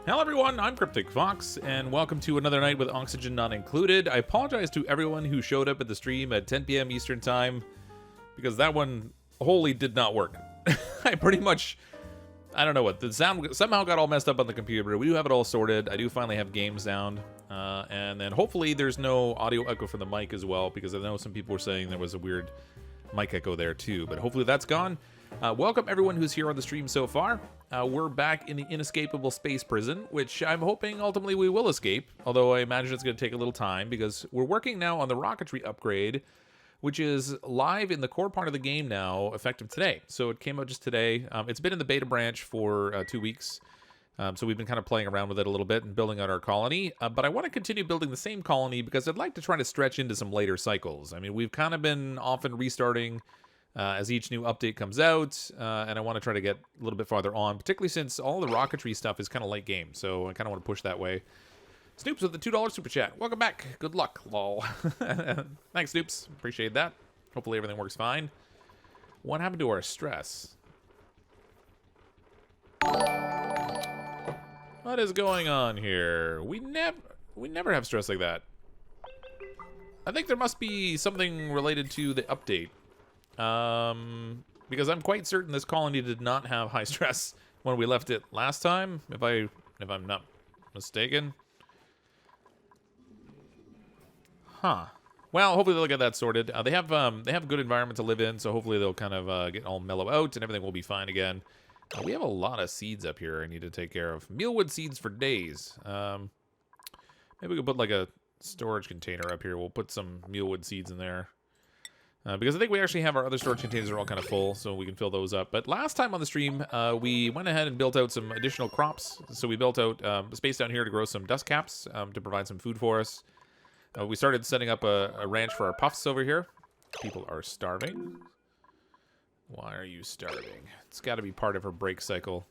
Hello everyone, I'm CrypticFox, and welcome to another night with oxygen not included. I apologize to everyone who showed up at the stream at 10 p.m. Eastern Time, because that one wholly did not work. I don't know what, the sound somehow got all messed up on the computer. We do have it all sorted. I do finally have game sound, and then hopefully there's no audio echo from the mic as well, because I know some people were saying there was a weird mic echo there too, but hopefully that's gone. Welcome everyone who's here on the stream so far. We're back in the inescapable space prison, which I'm hoping ultimately we will escape, although I imagine it's going to take a little time, because we're working now on the Rocketry upgrade, which is live in the core part of the game now, effective today. So it came out just today. It's been in the beta branch for 2 weeks, so we've been kind of playing around with it a little bit and building out our colony. But I want to continue building the same colony because I'd like to try to stretch into some later cycles. I mean, we've kind of been often restarting as each new update comes out, and I want to try to get a little bit farther on, particularly since all the Rocketry stuff is kind of late game, so I kind of want to push that way. Snoops with the $2 super chat. Welcome back. Good luck, lol. Thanks, Snoops. Appreciate that. Hopefully everything works fine. What happened to our stress? What is going on here? We never have stress like that. I think there must be something related to the update. Because I'm quite certain this colony did not have high stress when we left it last time, if I'm not mistaken. Huh. Well, hopefully they'll get that sorted. They have a good environment to live in, so hopefully they'll kind of get all mellow out and everything will be fine again. We have a lot of seeds up here I need to take care of. Mealwood seeds for days. Maybe we could put like a storage container up here. We'll put some mealwood seeds in there. Because I think we actually have our other storage containers are all kind of full, so we can fill those up. But last time on the stream, we went ahead and built out some additional crops. So we built out space down here to grow some duskcaps to provide some food for us. We started setting up a ranch for our puffs over here. People are starving. Why are you starving? It's got to be part of her break cycle.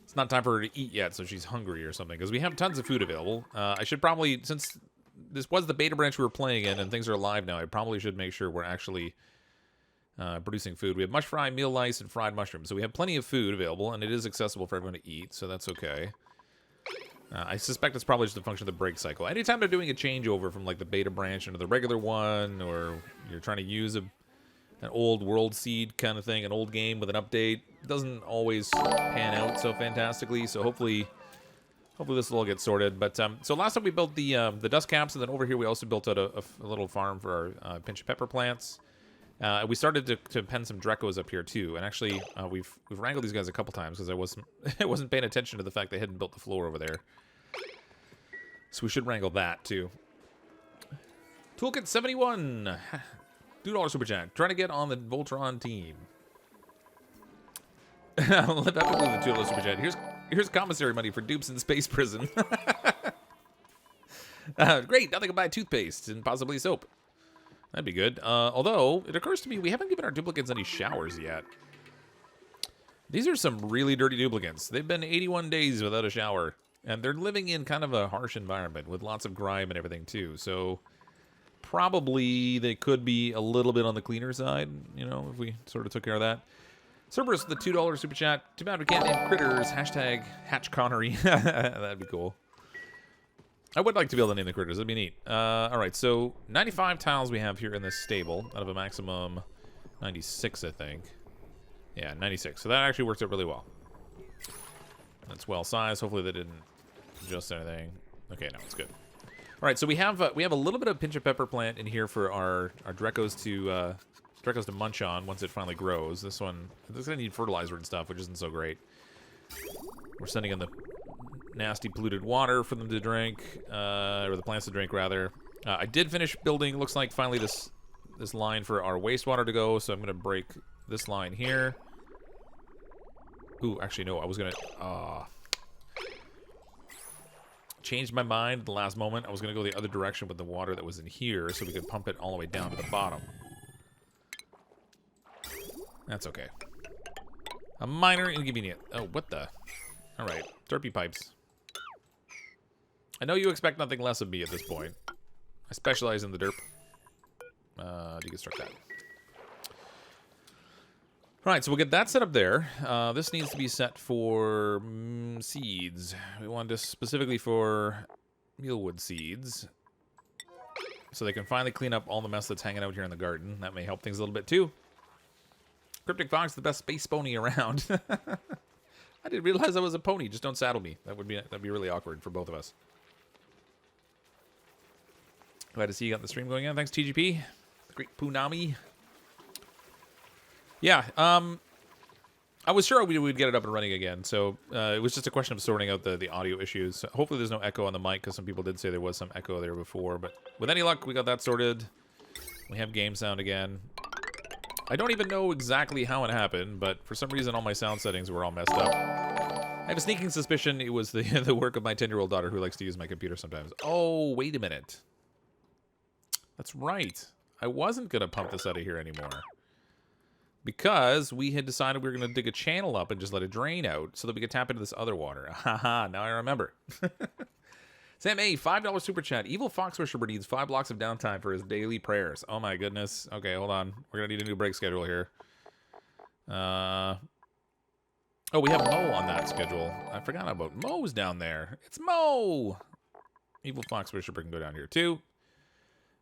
It's not time for her to eat yet, so she's hungry or something. Because we have tons of food available. I should probably, since this was the beta branch we were playing in and things are live now, I probably should make sure we're actually producing food. We have mush fry, meal lice, and fried mushrooms. So we have plenty of food available, and it is accessible for everyone to eat, so that's okay. I suspect it's probably just a function of the break cycle. Anytime they're doing a changeover from like the beta branch into the regular one, or you're trying to use an old world seed kind of thing, an old game with an update, it doesn't always pan out so fantastically, so hopefully this will all get sorted. But so last time we built the duskcaps, and then over here we also built out a little farm for our pinch of pepper plants. We started to pen some Drecos up here too, and actually we've wrangled these guys a couple times because I wasn't paying attention to the fact they hadn't built the floor over there. So we should wrangle that too. Toolkit 71, $2 super chat. Trying to get on the Voltron team. Let that include the $2 super chat. Here's commissary money for dupes in space prison. Great, now they can buy toothpaste and possibly soap. That'd be good. Although, it occurs to me we haven't given our duplicants any showers yet. These are some really dirty duplicants. They've been 81 days without a shower. And they're living in kind of a harsh environment with lots of grime and everything too. So, probably they could be a little bit on the cleaner side, you know, if we sort of took care of that. Cerberus, the $2 super chat. Too bad we can't name critters. Hashtag Hatch Connery. That'd be cool. I would like to be able to name the critters. That'd be neat. Alright, so 95 tiles we have here in this stable out of a maximum 96, I think. Yeah, 96. So that actually works out really well. That's well sized. Hopefully they didn't adjust anything. Okay, no, it's good. Alright, so we have a little bit of pinch of pepper plant in here for our Drecos to munch on once it finally grows. This is gonna need fertilizer and stuff, which isn't so great. We're sending in the nasty polluted water for them to drink, or the plants to drink rather. I did finish building, looks like finally this line for our wastewater to go, so I'm gonna break this line here. Ooh, actually no, I was gonna changed my mind at the last moment. I was gonna go the other direction with the water that was in here so we could pump it all the way down to the bottom. That's okay. A minor inconvenience. Oh, what the? Alright, derpy pipes. I know you expect nothing less of me at this point. I specialize in the derp. Deconstruct that. All right, so we'll get that set up there. This needs to be set for seeds. We want this specifically for mealwood seeds. So they can finally clean up all the mess that's hanging out here in the garden. That may help things a little bit too. CrypticFox, the best space pony around. I didn't realize I was a pony. Just don't saddle me. That'd be really awkward for both of us. Glad to see you got the stream going on. Thanks, TGP. Great Punami. Yeah, I was sure we'd get it up and running again, so it was just a question of sorting out the audio issues. Hopefully there's no echo on the mic, because some people did say there was some echo there before, but with any luck, we got that sorted. We have game sound again. I don't even know exactly how it happened, but for some reason all my sound settings were all messed up. I have a sneaking suspicion it was the work of my 10-year-old daughter who likes to use my computer sometimes. Oh, wait a minute. That's right. I wasn't going to pump this out of here anymore. Because we had decided we were going to dig a channel up and just let it drain out so that we could tap into this other water. Haha, now I remember. Sam A, $5 super chat. Evil Fox Worshiper needs 5 blocks of downtime for his daily prayers. Oh my goodness. Okay, hold on. We're going to need a new break schedule here. Oh, we have Mo on that schedule. I forgot about Mo's down there. It's Mo! Evil Fox Worshiper can go down here too.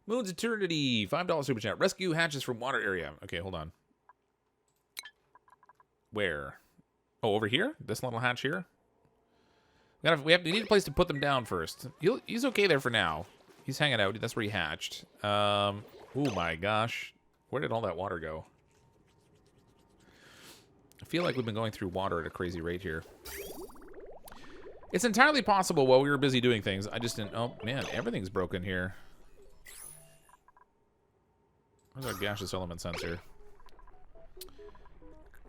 Moon's Eternity, $5 super chat. Rescue hatches from water area. Okay, hold on. Where? Oh, over here? This little hatch here? We need a place to put them down first. He's okay there for now. He's hanging out. That's where he hatched. Oh my gosh. Where did all that water go? I feel like we've been going through water at a crazy rate here. It's entirely possible while we were busy doing things. I just didn't... Oh, man. Everything's broken here. Where's our gaseous element sensor?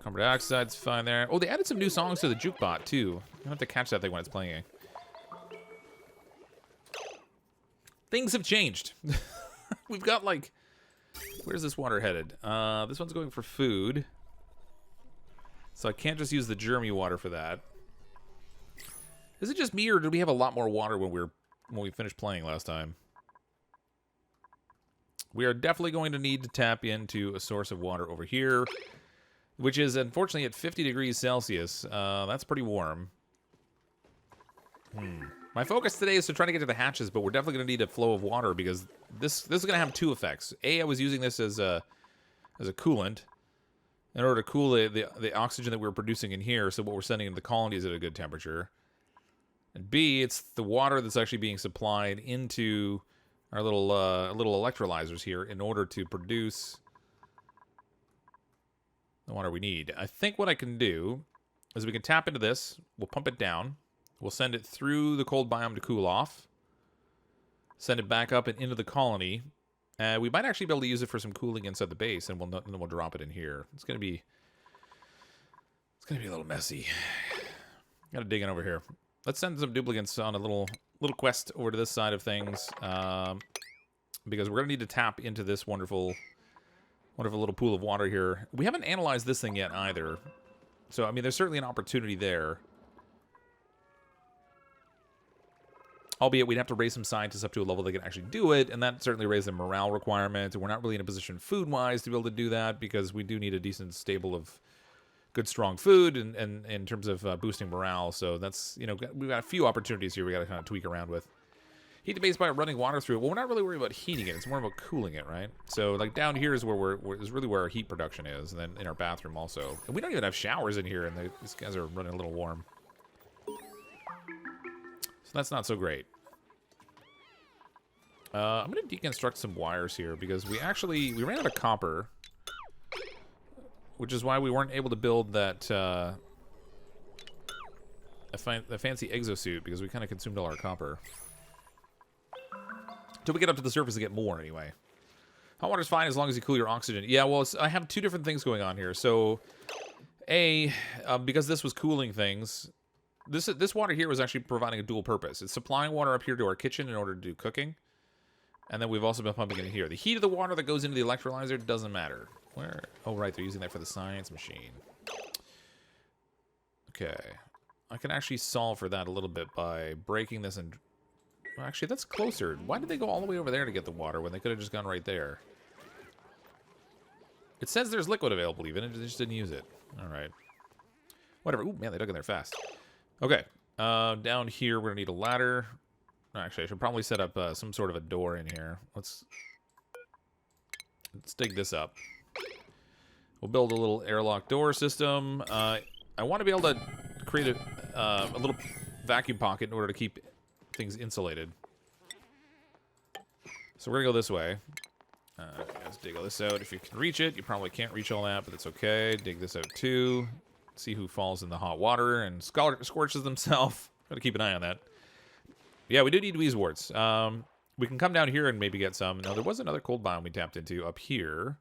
Carbon dioxide's fine there. Oh, they added some new songs to the jukebot, too. You have to catch that thing when it's playing. Things have changed. We've got, like... Where's this water headed? This one's going for food. So I can't just use the germy water for that. Is it just me, or did we have a lot more water when we finished playing last time? We are definitely going to need to tap into a source of water over here, which is unfortunately at 50 degrees Celsius. That's pretty warm. My focus today is to try to get to the hatches, but we're definitely going to need a flow of water because this is going to have two effects. A, I was using this as a coolant in order to cool the oxygen that we're producing in here, so what we're sending into the colony is at a good temperature. And B, it's the water that's actually being supplied into our little electrolyzers here in order to produce the water we need. I think what I can do is we can tap into this. We'll pump it down. We'll send it through the cold biome to cool off. Send it back up and into the colony. We might actually be able to use it for some cooling inside the base, and then we'll drop it in here. It's gonna be a little messy. Gotta dig in over here. Let's send some duplicants on a little quest over to this side of things, because we're gonna need to tap into this wonderful little pool of water here. We haven't analyzed this thing yet either, so I mean, there's certainly an opportunity there. Albeit, we'd have to raise some scientists up to a level that can actually do it, and that certainly raises the morale requirement. And we're not really in a position food-wise to be able to do that, because we do need a decent stable of good, strong food, and in terms of boosting morale. So that's, you know, we've got a few opportunities here we got to kind of tweak around with. Heat the base by running water through it. Well, we're not really worried about heating it. It's more about cooling it, right? So, like, down here is is really where our heat production is, and then in our bathroom also. And we don't even have showers in here, and these guys are running a little warm. So that's not so great. I'm going to deconstruct some wires here because we ran out of copper, which is why we weren't able to build that the fancy exosuit, because we kind of consumed all our copper. Until we get up to the surface and get more anyway. Hot water's fine as long as you cool your oxygen. Yeah, well, I have two different things going on here. So, because this was cooling things, this water here was actually providing a dual purpose. It's supplying water up here to our kitchen in order to do cooking. And then we've also been pumping it in here. The heat of the water that goes into the electrolyzer doesn't matter. Where? Oh, right, they're using that for the science machine. Okay. I can actually solve for that a little bit by breaking this and... Well, actually, that's closer. Why did they go all the way over there to get the water when they could have just gone right there? It says there's liquid available even. It just didn't use it. All right. Whatever. Ooh, man, they dug in there fast. Okay. Down here, we're going to need a ladder. Actually, I should probably set up some sort of a door in here. Let's dig this up. We'll build a little airlock door system. I want to be able to create a little vacuum pocket in order to keep things insulated. So we're going to go this way. Let's dig all this out. If you can reach it, you probably can't reach all that, but it's okay. Dig this out too. See who falls in the hot water and scorches themselves. Got to keep an eye on that. Yeah, we do need Wheezeworts. We can come down here and maybe get some. Now, there was another cold biome we tapped into up here.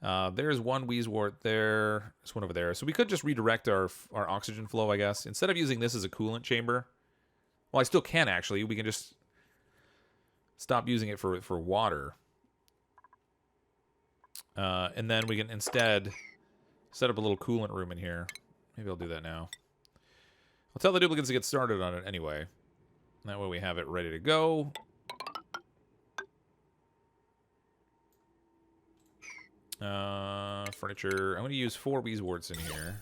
There's one Wheezewort there. There's one over there. So we could just redirect our oxygen flow, I guess. Instead of using this as a coolant chamber. Well, I still can, actually. We can just stop using it for water. And then we can instead set up a little coolant room in here. Maybe I'll do that now. I'll tell the duplicants to get started on it anyway. That way we have it ready to go. Furniture. I'm going to use 4 Wheezeworts in here.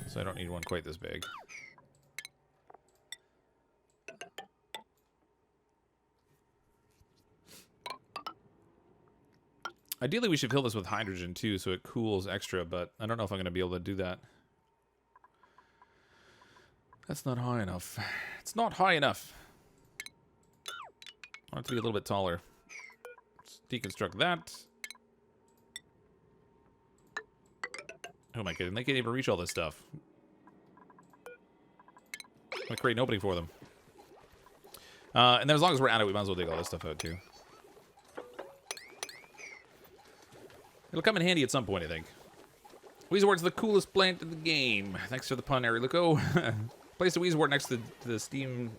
So I don't need one quite this big. Ideally, we should fill this with hydrogen, too, so it cools extra, but I don't know if I'm going to be able to do that. That's not high enough. It's not high enough. I want it to be a little bit taller. Let's deconstruct that. Who am I kidding? They can't even reach all this stuff. I'm going to create an opening for them. And then as long as we're at it, we might as well dig all this stuff out, too. It'll come in handy at some point, I think. Wheezewort's the coolest plant in the game. Thanks for the pun, Ariluko. Place a Wheezewort next to the steam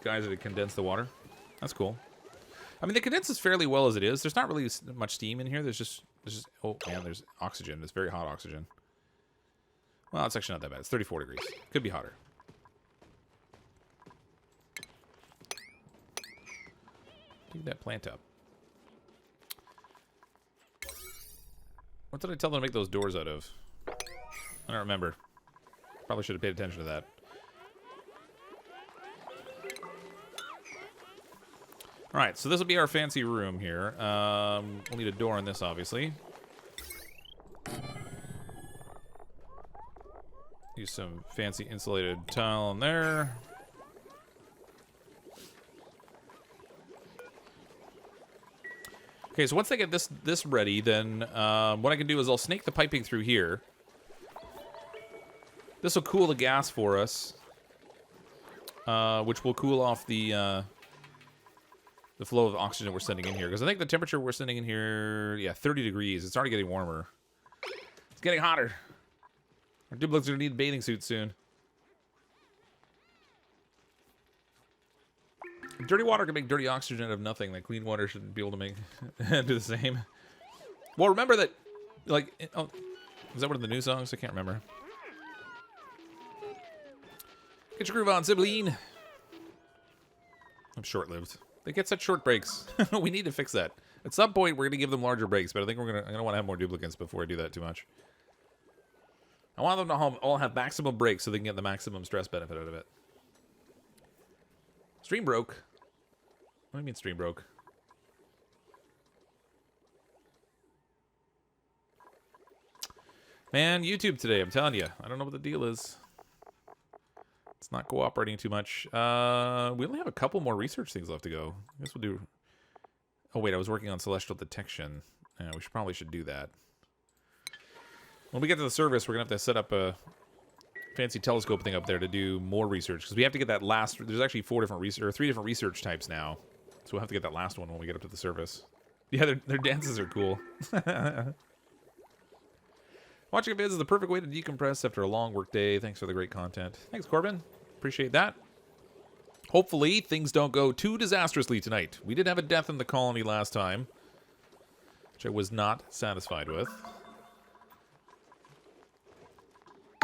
geyser to condense the water. That's cool. I mean, it condenses fairly well as it is. There's not really much steam in here. There's just oh man, there's oxygen. It's very hot oxygen. Well, it's actually not that bad. It's 34 degrees. Could be hotter. Dig that plant up. What did I tell them to make those doors out of? I don't remember. Probably should have paid attention to that. Alright, so this will be our fancy room here. We'll need a door on this, obviously. Use some fancy insulated tile in there. Okay, so once I get this ready, then what I can do is I'll snake the piping through here. This will cool the gas for us, which will cool off the flow of oxygen we're sending in here. Because I think the temperature we're sending in here, yeah, 30 degrees. It's already getting warmer. It's getting hotter. Our duplicates are going to need bathing suits soon. Dirty water can make dirty oxygen out of nothing. Like, clean water should be able to make do the same. Well, remember that, like, oh, is that one of the new songs? I can't remember. Get your groove on, sibling. I'm short-lived. They get such short breaks. We need to fix that. At some point, we're going to give them larger breaks, but I think I'm going to want to have more duplicants before I do that too much. I want them to all have maximum breaks so they can get the maximum stress benefit out of it. Stream broke. What do you mean stream broke? Man, YouTube today, I'm telling you. I don't know what the deal is. It's not cooperating too much. We only have a couple more research things left to go. I guess we'll do... Oh, wait, I was working on celestial detection. Yeah, we probably should do that. When we get to the service, we're going to have to set up a fancy telescope thing up there to do more research. Because we have to get that last... There's actually 3 different research types now. So we'll have to get that last one when we get up to the service. Yeah, their dances are cool. Watching vids is the perfect way to decompress after a long work day. Thanks for the great content. Thanks, Corbin. Appreciate that. Hopefully, things don't go too disastrously tonight. We did have a death in the colony last time, which I was not satisfied with.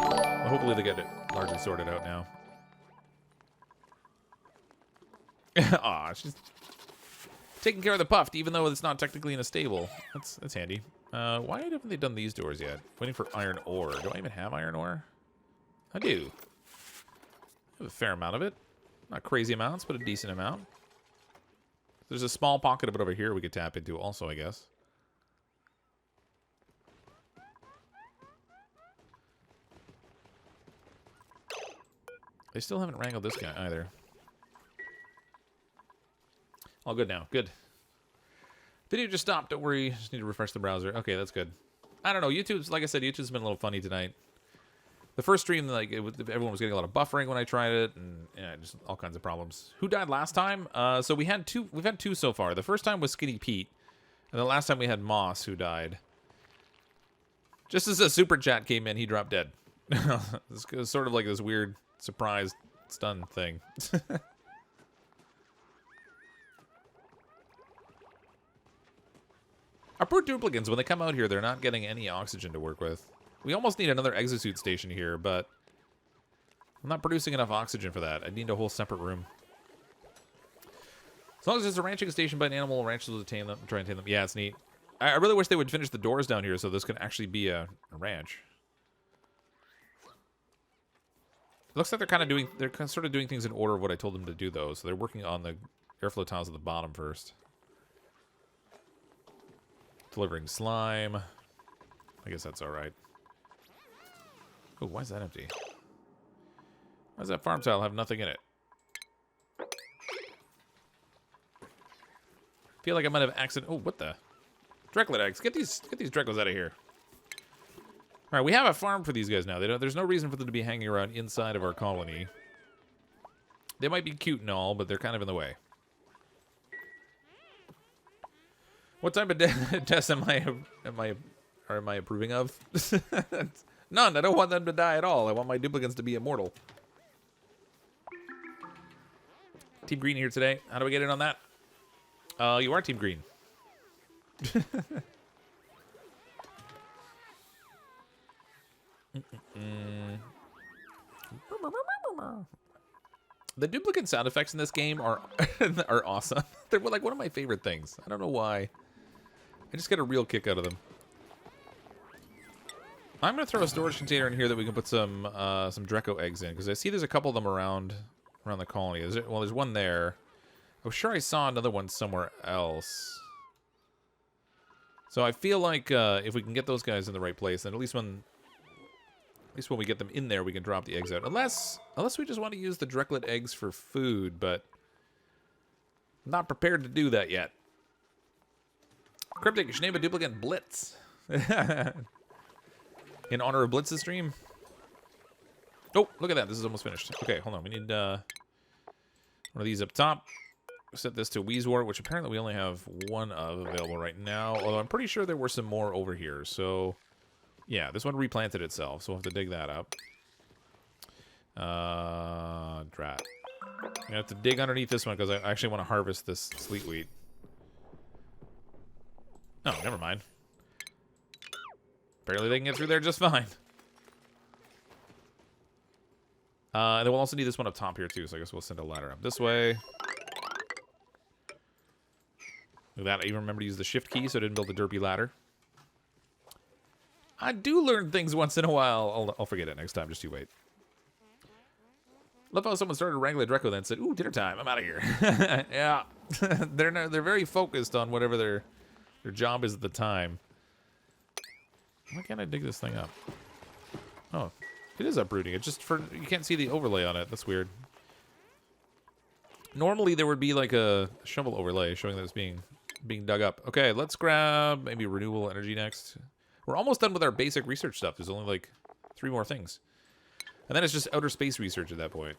Well, hopefully they get it largely sorted out now. Aw, she's Taking care of the puffed, even though it's not technically in a stable. That's handy. Why haven't they done these doors yet? Waiting for iron ore. Do I even have iron ore? I do. I have a fair amount of it. Not crazy amounts, but a decent amount. There's a small pocket of it over here we could tap into also, I guess. They still haven't wrangled this guy either. All good now. Good. Video just stopped. Don't worry. Just need to refresh the browser. Okay, that's good. I don't know. YouTube's, like I said, YouTube's been a little funny tonight. The first stream, like, everyone was getting a lot of buffering when I tried it, and yeah, just all kinds of problems. Who died last time? So we've had two so far. The first time was Skinny Pete, and the last time we had Moss, who died. Just as a super chat came in, he dropped dead. It was sort of like this weird surprise stun thing. Our poor duplicants, when they come out here, they're not getting any oxygen to work with. We almost need another exosuit station here, but I'm not producing enough oxygen for that. I need a whole separate room. As long as there's a ranching station by an animal, ranchers will tame them, try and tame them. Yeah, it's neat. I really wish they would finish the doors down here so this could actually be a ranch. It looks like they're sort of doing things in order of what I told them to do, though. So they're working on the airflow tiles at the bottom first. Delivering slime. I guess that's all right. Oh, why is that empty? Why does that farm tile have nothing in it? Feel like I might have accident. Oh, what the? Drecklet eggs. Get these Dreckles out of here. All right, we have a farm for these guys now. There's no reason for them to be hanging around inside of our colony. They might be cute and all, but they're kind of in the way. What type of deaths am I approving of? None. I don't want them to die at all. I want my duplicants to be immortal. Team Green here today. How do we get in on that? You are Team Green. The duplicant sound effects in this game are awesome. They're like one of my favorite things. I don't know why. I just get a real kick out of them. I'm gonna throw a storage container in here that we can put some Dreco eggs in, because I see there's a couple of them around the colony. There's one there. I'm sure I saw another one somewhere else. So I feel like if we can get those guys in the right place, then at least when we get them in there, we can drop the eggs out. Unless we just want to use the Drecklet eggs for food, but I'm not prepared to do that yet. Cryptic, you should name a duplicant Blitz. In honor of Blitz's stream. Oh, look at that. This is almost finished. Okay, hold on. We need one of these up top. Set this to Weezewort, which apparently we only have one of available right now. Although I'm pretty sure there were some more over here. So, yeah, this one replanted itself. So we'll have to dig that up. Drat. I'm going to have to dig underneath this one because I actually want to harvest this sleet wheat. Oh, never mind. Apparently they can get through there just fine. And then we'll also need this one up top here too, so I guess we'll send a ladder up this way. Look at that, I even remember to use the shift key so I didn't build a derpy ladder. I do learn things once in a while. I'll forget it next time, just you wait. Love how someone started wrangling Dreco then said, ooh, dinner time, I'm out of here. Yeah, they're very focused on whatever their job is at the time. Why can't I dig this thing up? Oh, it is uprooting. It's just you can't see the overlay on it. That's weird. Normally there would be like a shovel overlay showing that it's being dug up. Okay, let's grab maybe renewable energy next. We're almost done with our basic research stuff. There's only like 3 more things. And then it's just outer space research at that point.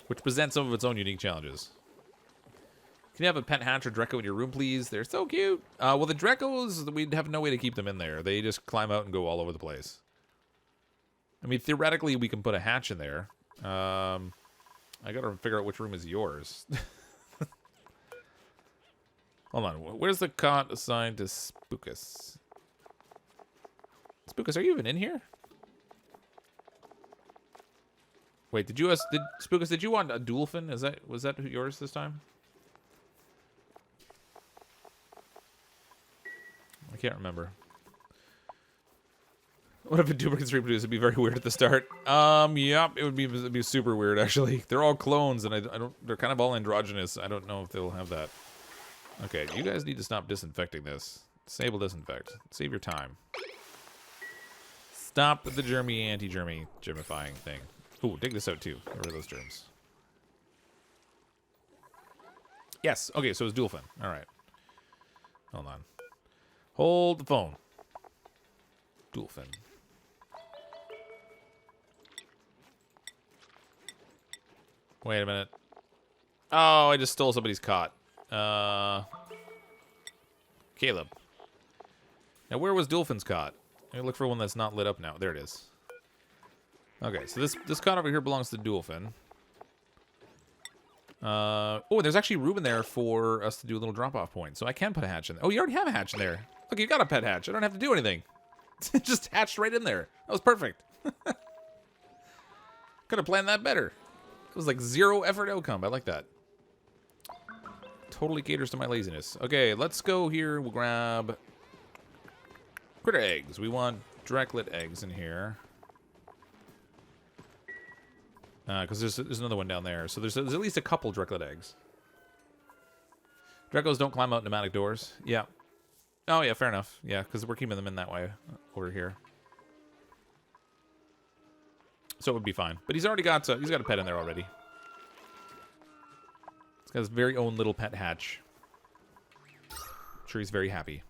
Which presents some of its own unique challenges. Can you have a pet hatch or Dreco in your room, please? They're so cute. Well, the Drecos, we'd have no way to keep them in there. They just climb out and go all over the place. I mean, theoretically, we can put a hatch in there. I gotta figure out which room is yours. Hold on. Where's the cot assigned to Spookus? Spookus, are you even in here? Wait, Spookus, did you want a Duelfin? Was that yours this time? I can't remember. What if a duplicants reproduce? It'd be very weird at the start. Yep, it'd be super weird actually. They're all clones, and I don't. They're kind of all androgynous. I don't know if they'll have that. Okay, you guys need to stop disinfecting this. Disable disinfect. Save your time. Stop the germifying thing. Ooh, dig this out too. Get rid of those germs. Yes. Okay, so it's dual fin. All right. Hold on. Hold the phone. Dual fin. Wait a minute. Oh, I just stole somebody's cot. Caleb. Now, where was Dolphin's cot? Let me look for one that's not lit up now. There it is. Okay, so this cot over here belongs to Dolphin. Oh, there's actually room in there for us to do a little drop-off point. So I can put a hatch in there. Oh, you already have a hatch in there. Look, you got a pet hatch. I don't have to do anything. It just hatched right in there. That was perfect. Could have planned that better. It was like 0 effort outcome. I like that. Totally caters to my laziness. Okay, let's go here. We'll grab critter eggs. We want direct lit eggs in here. Because there's another one down there. So there's at least a couple direct lit eggs. Drecos don't climb out pneumatic doors. Yeah. Oh, yeah, fair enough. Yeah, because we're keeping them in that way over here. So it would be fine. But he's already got he's got a pet in there already. He's got his very own little pet hatch. I'm sure he's very happy.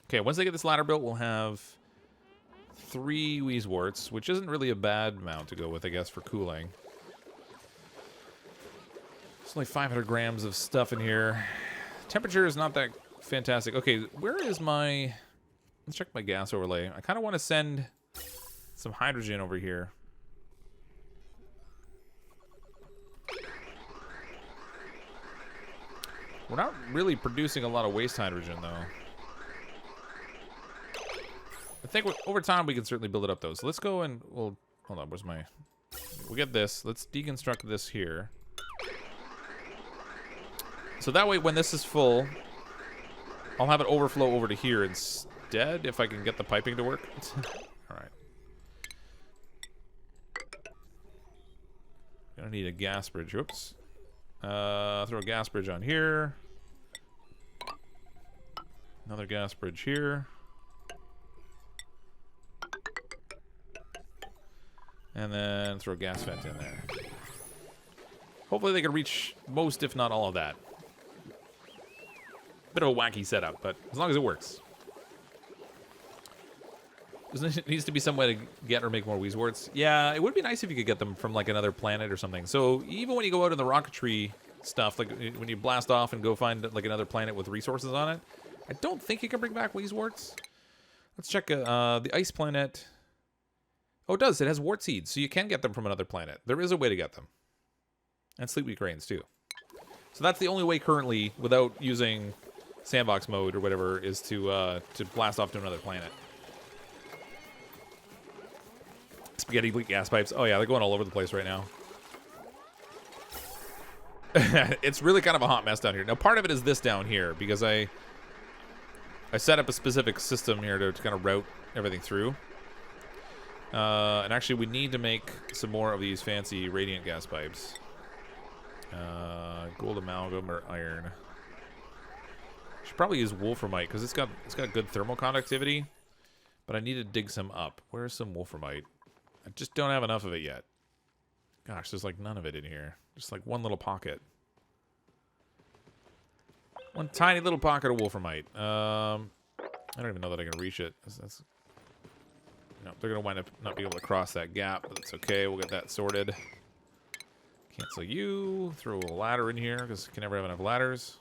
Okay, once they get this ladder built, we'll have 3 Wheezeworts, which isn't really a bad amount to go with, I guess, for cooling. There's only 500 grams of stuff in here. Temperature is not that fantastic. Okay, where is my... Let's check my gas overlay. I kind of want to send some hydrogen over here. We're not really producing a lot of waste hydrogen, though. I think over time we can certainly build it up, though. So let's go and we'll... Hold on, where's my... We'll get this. Let's deconstruct this here. So that way, when this is full, I'll have it overflow over to here instead, if I can get the piping to work. Alright. Gonna need a gas bridge. Whoops. Throw a gas bridge on here. Another gas bridge here. And then throw a gas vent in there. Hopefully they can reach most, if not all of that. Bit of a wacky setup, but as long as it works. There needs to be some way to get or make more Wheezeworts. Yeah, it would be nice if you could get them from like another planet or something. So even when you go out in the Rocketry stuff, like when you blast off and go find like another planet with resources on it, I don't think you can bring back Wheezeworts. Let's check the ice planet. Oh, it does. It has wart seeds, so you can get them from another planet. There is a way to get them. And sleepweed grains, too. So that's the only way currently, without using sandbox mode or whatever, is to blast off to another planet. Spaghetti leak gas pipes. Oh, yeah, they're going all over the place right now. It's really kind of a hot mess down here. Now, part of it is this down here, because I set up a specific system here to kind of route everything through. And actually, we need to make some more of these fancy radiant gas pipes. Gold amalgam or iron. Should probably use wolframite because it's got good thermal conductivity. But I need to dig some up. Where's some wolframite? I just don't have enough of it yet. Gosh, there's like none of it in here. Just like one little pocket. One tiny little pocket of wolframite. I don't even know that I can reach it. No, they're going to wind up not being able to cross that gap, but that's okay. We'll get that sorted. Cancel you. Throw a ladder in here, because you can never have enough ladders.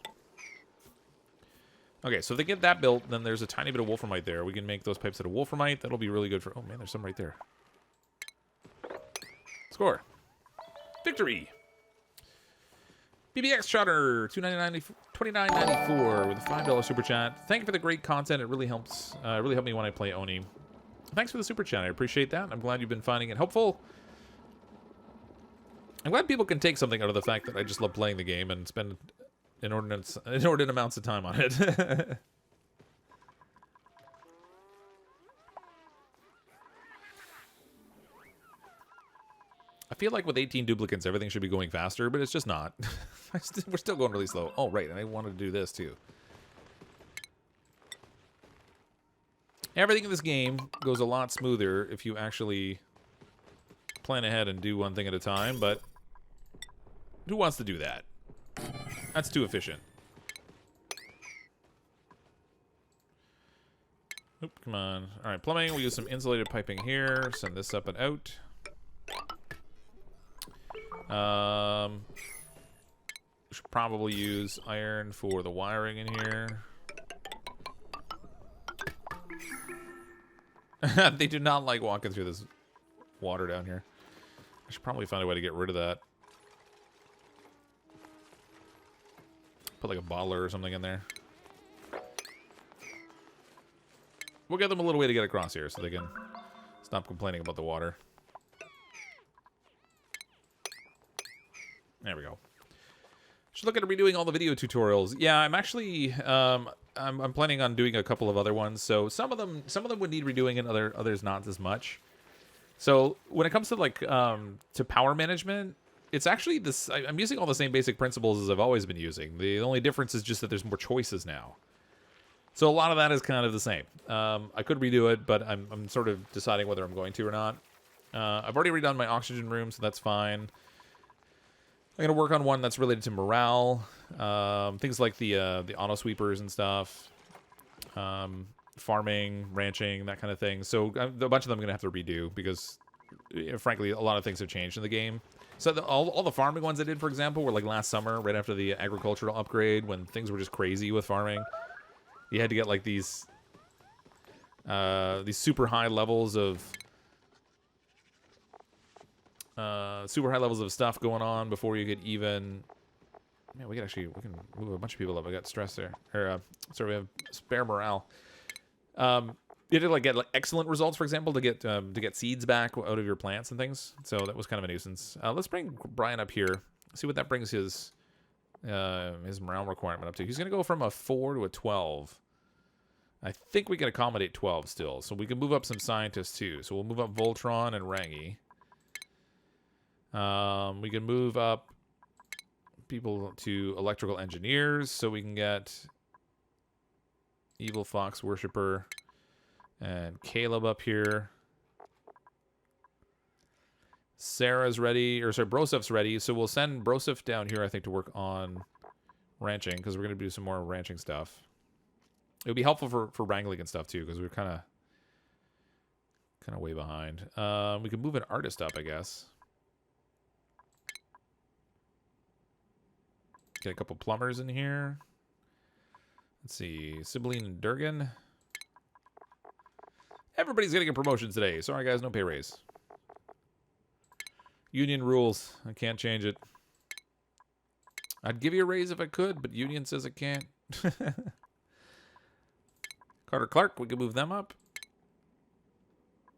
Okay, so if they get that built, then there's a tiny bit of wolframite there. We can make those pipes out of wolframite. That'll be really good for... Oh, man, there's some right there. Score. Victory! BBX Shotter, $29.94 with a $5 super chat. Thank you for the great content. It really helps. Really helped me when I play Oni. Thanks for the super chat. I appreciate that. I'm glad you've been finding it helpful. I'm glad people can take something out of the fact that I just love playing the game and spend inordinate amounts of time on it. I feel like with 18 duplicants, everything should be going faster, but it's just not. We're still going really slow. Oh, right, and I wanted to do this, too. Everything in this game goes a lot smoother if you actually plan ahead and do one thing at a time, but who wants to do that? That's too efficient. Oop, come on. All right, plumbing. We'll use some insulated piping here. Send this up and out. We should probably use iron for the wiring in here. They do not like walking through this water down here. I should probably find a way to get rid of that. Put like a bottler or something in there. We'll give them a little way to get across here so they can stop complaining about the water. There we go. Should look at redoing all the video tutorials. Yeah, I'm actually I'm planning on doing a couple of other ones. So some of them would need redoing and others not as much. So when it comes to like to power management, it's actually this. I'm using all the same basic principles as I've always been using. The only difference is just that there's more choices now. So a lot of that is kind of the same. I could redo it, but I'm sort of deciding whether I'm going to or not. I've already redone my oxygen room, so that's fine. I'm going to work on one that's related to morale. Things like the auto sweepers and stuff. Farming, ranching, that kind of thing. So a bunch of them I'm going to have to redo because, frankly, a lot of things have changed in the game. So all the farming ones I did, for example, were like last summer, right after the agricultural upgrade, when things were just crazy with farming. You had to get like these super high levels of stuff going on before you could even. Man, we can move a bunch of people up. I got stress there. Or sorry, we have spare morale. You had to like get like excellent results, for example, to get seeds back out of your plants and things. So that was kind of a nuisance. Let's bring Brian up here. See what that brings his morale requirement up to. He's going to go from a 4 to a 12. I think we can accommodate 12 still. So we can move up some scientists too. So we'll move up Voltron and Rangi. We can move up people to electrical engineers so we can get Evil Fox Worshipper and Caleb up here. Sarah's ready, or sorry, Brosef's ready. So we'll send Brosef down here, I think, to work on ranching because we're going to do some more ranching stuff. It would be helpful for wrangling and stuff too because we're kind of way behind. We can move an artist up, I guess. Get a couple plumbers in here. Let's see. Sibylline and Durgan. Everybody's getting a promotion today. Sorry, guys. No pay raise. Union rules. I can't change it. I'd give you a raise if I could, but Union says I can't. Carter Clark. We can move them up.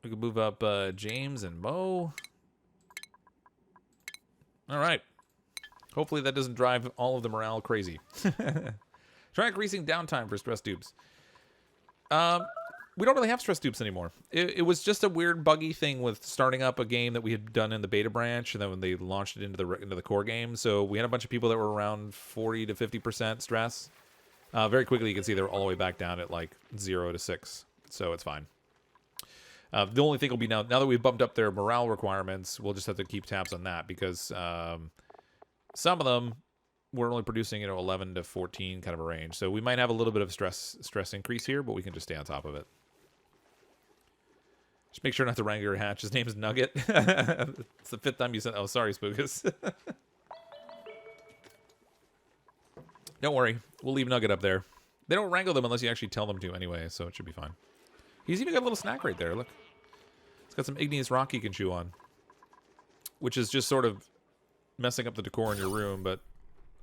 We can move up James and Mo. All right. Hopefully that doesn't drive all of the morale crazy. Try increasing downtime for stress dupes. We don't really have stress dupes anymore. It was just a weird buggy thing with starting up a game that we had done in the beta branch, and then when they launched it into the core game. So we had a bunch of people that were around 40 to 50% stress. Very quickly, you can see they're all the way back down at like 0 to 6. So it's fine. The only thing will be now that we've bumped up their morale requirements, we'll just have to keep tabs on that because some of them we're only producing 11 to 14 kind of a range. So we might have a little bit of stress increase here, but we can just stay on top of it. Just make sure not to wrangle your hatch. His name is Nugget. It's the 5th time you said. Oh, sorry, Spookus. Don't worry. We'll leave Nugget up there. They don't wrangle them unless you actually tell them to anyway, so it should be fine. He's even got a little snack right there. Look. It's got some igneous rock he can chew on. Which is just sort of messing up the decor in your room, but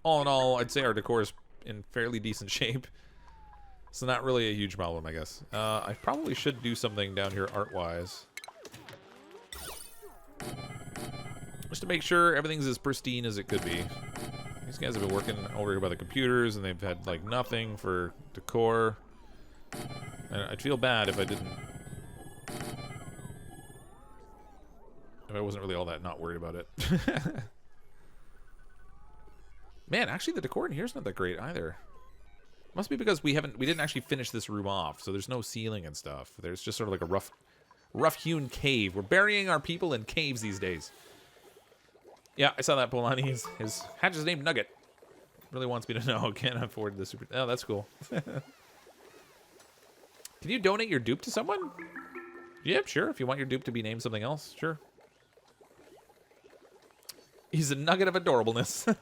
all in all, I'd say our decor is in fairly decent shape. So not really a huge problem, I guess. I probably should do something down here art-wise. Just to make sure everything's as pristine as it could be. These guys have been working over here by the computers, and they've had, like, nothing for decor. And I'd feel bad if I didn't... If I wasn't really all that not worried about it. Man, actually the decor in here's not that great either. Must be because we didn't actually finish this room off, so there's no ceiling and stuff. There's just sort of like a rough-hewn cave. We're burying our people in caves these days. Yeah, I saw that, Polani. His hatch is named Nugget. Really wants me to know. Can't afford the super... Oh, that's cool. Can you donate your dupe to someone? Yeah, sure. If you want your dupe to be named something else, sure. He's a nugget of adorableness.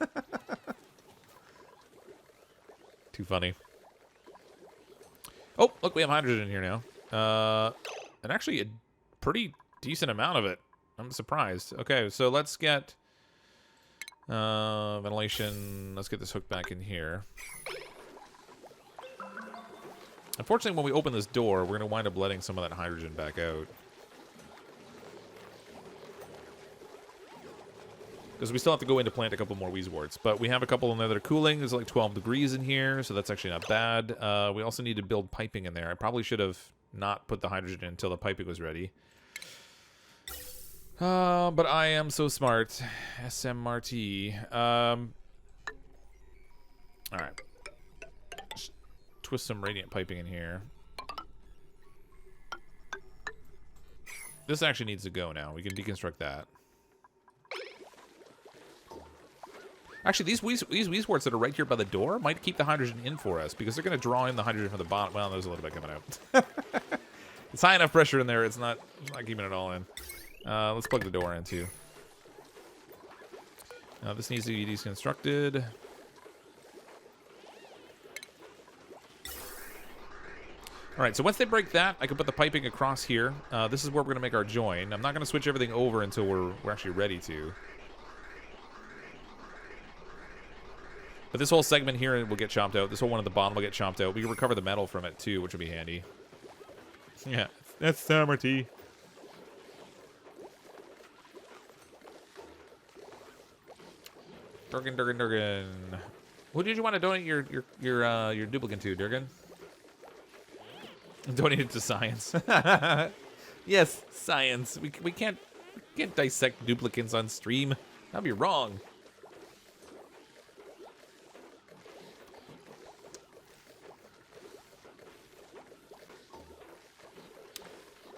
Too funny. Oh, look, we have hydrogen in here now. And actually a pretty decent amount of it. I'm surprised. Okay, so let's get... ventilation. Let's get this hooked back in here. Unfortunately, when we open this door, we're going to wind up letting some of that hydrogen back out. Because we still have to go in to plant a couple more Wheezeworts. But we have a couple in there that are cooling. There's like 12 degrees in here, so that's actually not bad. We also need to build piping in there. I probably should have not put the hydrogen in until the piping was ready. But I am so smart. SMRT. Alright. Just twist some radiant piping in here. This actually needs to go now. We can deconstruct that. Actually, these Wheezeworts that are right here by the door might keep the hydrogen in for us, because they're going to draw in the hydrogen from the bottom. Well, there's a little bit coming out. It's high enough pressure in there, it's not keeping it all in. Let's plug the door in, too. This needs to be deconstructed. Alright, so once they break that, I can put the piping across here. This is where we're going to make our join. I'm not going to switch everything over until we're actually ready to. But this whole segment here will get chopped out. This whole one at the bottom will get chopped out. We can recover the metal from it, too, which will be handy. Yeah, that's SMRT. Durgan. Who did you want to donate your duplicant to, Durgan? Donate it to science. Yes, science. We can't dissect duplicants on stream. That'd be wrong.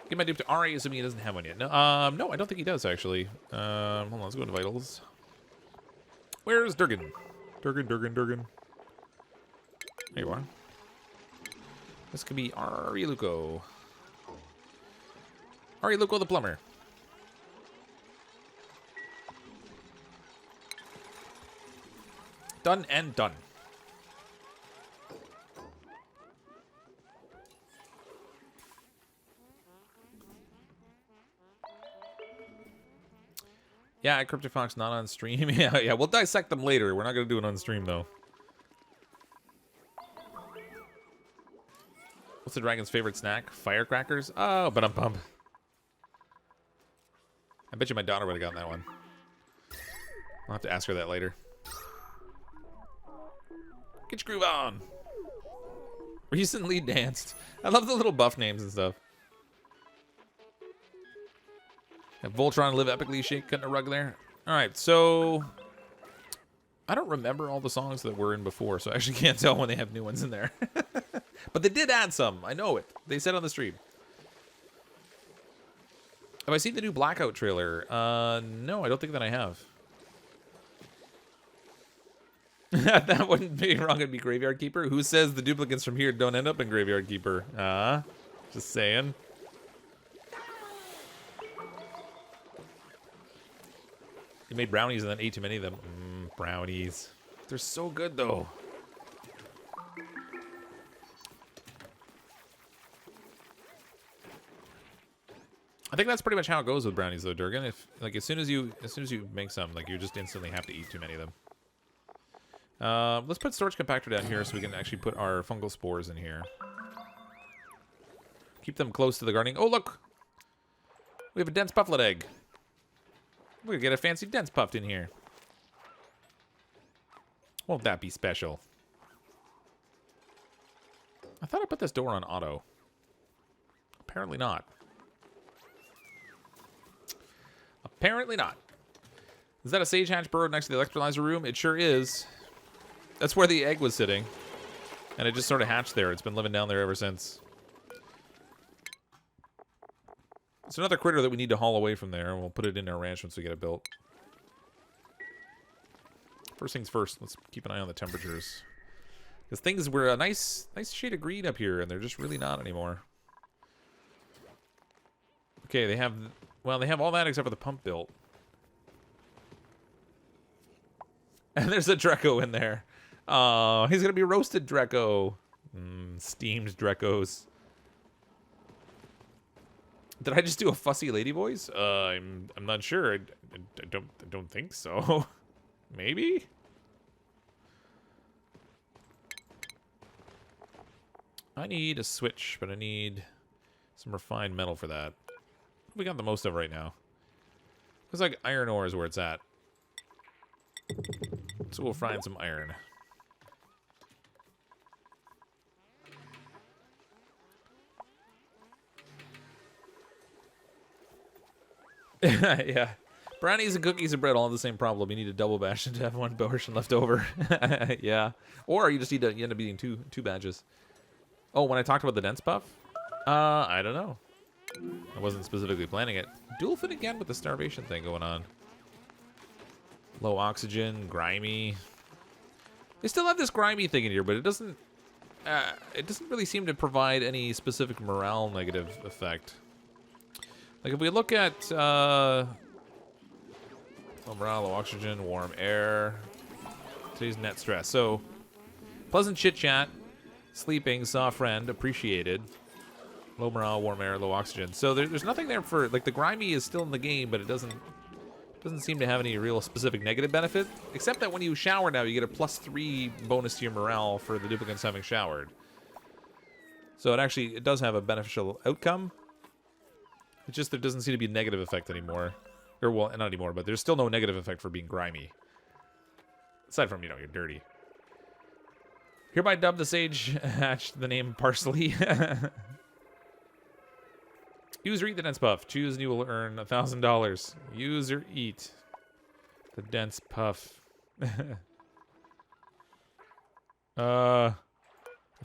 Give my dupe to Ari, assuming he doesn't have one yet. No, no, I don't think he does, actually. Hold on, let's go into vitals. Where's Durgan? Durgan. There you are. This could be Ari Luco. Ari Luco the plumber. Done and done. Yeah, CrypticFox not on stream. yeah, we'll dissect them later. We're not going to do it on stream, though. What's the dragon's favorite snack? Firecrackers? Oh, but I bet you my daughter would have gotten that one. I'll have to ask her that later. Get your groove on. Recently danced. I love the little buff names and stuff. And Voltron live epically, shake cutting a rug there. All right, so I don't remember all the songs that were in before, so I actually can't tell when they have new ones in there. But they did add some. I know it. They said on the stream. Have I seen the new Blackout trailer? No, I don't think that I have. That wouldn't be wrong. It'd be Graveyard Keeper. Who says the duplicants from here don't end up in Graveyard Keeper? Just saying. You made brownies and then ate too many of them. Brownies. They're so good, though. I think that's pretty much how it goes with brownies, though, Durgan. If like as soon as you make some, like you just instantly have to eat too many of them. Let's put storage compactor down here so we can actually put our fungal spores in here. Keep them close to the gardening. Oh, look! We have a dense bufflet egg. We're gonna get a fancy dents puffed in here. Won't that be special? I thought I put this door on auto. Apparently not. Apparently not. Is that a sage hatch bird next to the electrolyzer room? It sure is. That's where the egg was sitting. And it just sort of hatched there. It's been living down there ever since. It's another critter that we need to haul away from there. We'll put it in our ranch once we get it built. First things first, let's keep an eye on the temperatures. Because things were a nice shade of green up here, and they're just really not anymore. Okay, they have all that except for the pump built. And there's a Dreco in there. Oh, he's gonna be roasted Dreco. Steamed Drecos. Did I just do a fussy lady voice? I'm not sure. I don't think so. Maybe? I need a switch, but I need some refined metal for that. We got the most of right now. Looks like iron ore is where it's at. So we'll find some iron. Yeah. Brownies and cookies and bread all have the same problem. You need a double batch to have one portion left over. Yeah. Or you just need to end up eating two batches. Oh, when I talked about the dense puff? I don't know. I wasn't specifically planning it. Dual fit again with the starvation thing going on. Low oxygen, grimy. They still have this grimy thing in here, but it doesn't really seem to provide any specific morale negative effect. Like if we look at low morale, low oxygen, warm air, today's net stress. So pleasant chit chat, sleeping, saw a friend, appreciated. Low morale, warm air, low oxygen. So there's nothing there for, like, the grimy is still in the game, but it doesn't seem to have any real specific negative benefit, except that when you shower now, you get a +3 bonus to your morale for the duplicants having showered. So it does have a beneficial outcome. It's just there doesn't seem to be a negative effect anymore. Or, well, not anymore, but there's still no negative effect for being grimy. Aside from, you're dirty. Hereby dub the sage hatch the name Parsley. Use or eat the dense puff. Choose and you will earn $1,000. Use or eat the dense puff. I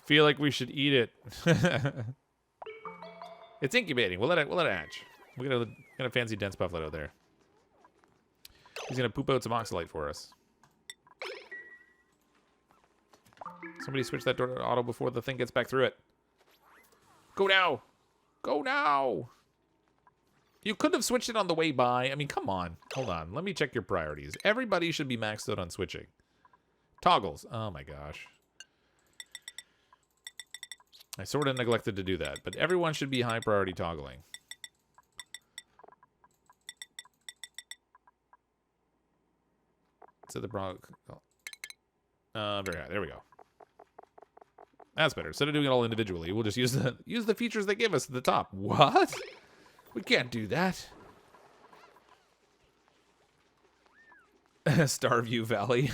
feel like we should eat it. It's incubating. We'll let it hatch. We're gonna fancy dense pufflet out there. He's gonna poop out some oxalite for us. Somebody switch that door to auto before the thing gets back through it. Go now! Go now! You could have switched it on the way by. I mean, come on. Hold on. Let me check your priorities. Everybody should be maxed out on switching. Toggles. Oh my gosh. I sort of neglected to do that, but everyone should be high priority toggling. So the very high. There we go. That's better. Instead of doing it all individually, we'll just use the features they give us at the top. What? We can't do that. Starview Valley.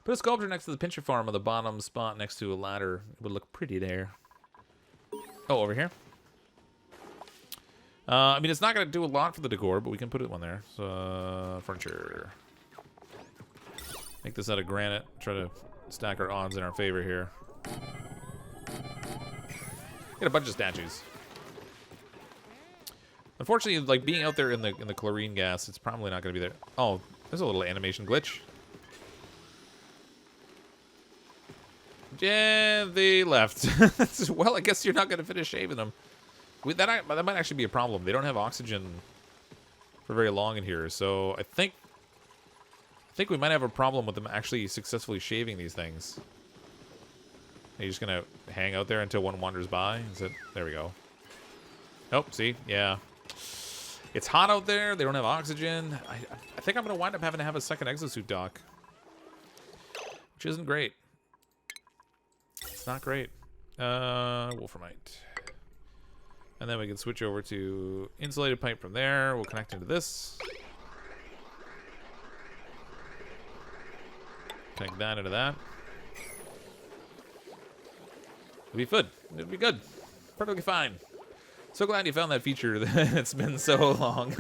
Put a sculpture next to the pincher farm on the bottom spot next to a ladder. It would look pretty there. Oh, over here? I mean, it's not going to do a lot for the decor, but we can put it one there. So, furniture. Make this out of granite. Try to stack our odds in our favor here. Get a bunch of statues. Unfortunately, like being out there in the chlorine gas, it's probably not going to be there. Oh, there's a little animation glitch. Yeah, they left. Well, I guess you're not going to finish shaving them. That might actually be a problem. They don't have oxygen for very long in here, so I think we might have a problem with them actually successfully shaving these things. Are you just gonna hang out there until one wanders by? There we go. Oh, see? Yeah. It's hot out there. They don't have oxygen. I think I'm gonna wind up having to have a second exosuit dock, which isn't great. It's not great. Wolframite. And then we can switch over to insulated pipe from there. We'll connect into this. Connect that into that. It'll be good. It'll be good. Perfectly fine. So glad you found that feature. It's been so long.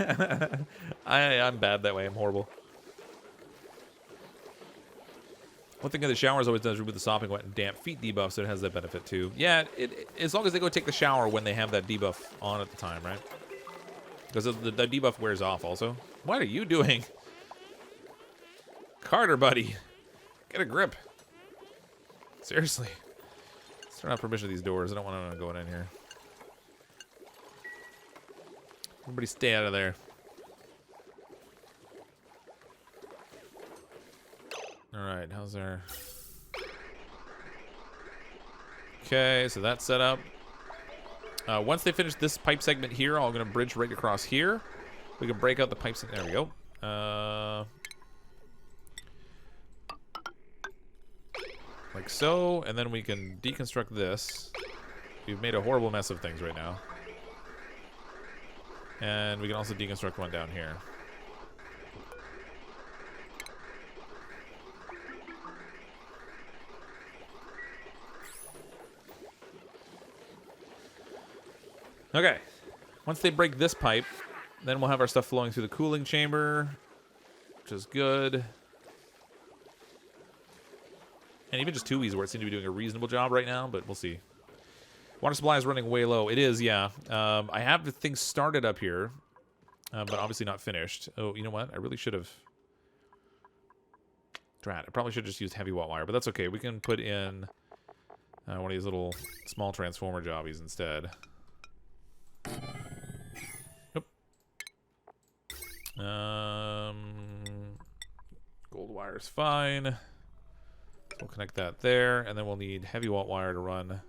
I'm bad that way. I'm horrible. One thing the showers always does remove the sopping wet and damp feet debuff, so it has that benefit too. Yeah, as long as they go take the shower when they have that debuff on at the time, right? Because the debuff wears off also. What are you doing? Carter, buddy. Get a grip. Seriously. Let's turn off permission to these doors. I don't want to go in here. Everybody stay out of there. Alright, how's our... Okay, so that's set up. Once they finish this pipe segment here, I'm going to bridge right across here. We can break out the pipes. There we go. Like so, and then we can deconstruct this. We've made a horrible mess of things right now. And we can also deconstruct one down here. Okay. Once they break this pipe, then we'll have our stuff flowing through the cooling chamber, which is good. And even just Tui's where it seems to be doing a reasonable job right now, but we'll see. Water supply is running way low. It is, yeah. I have the thing started up here, but obviously not finished. Oh, you know what? I really should have... Drat. I probably should have just used heavy watt wire, but that's okay. We can put in one of these little small transformer jobbies instead. Nope. Gold wire's fine. We'll connect that there, and then we'll need heavy watt wire to run.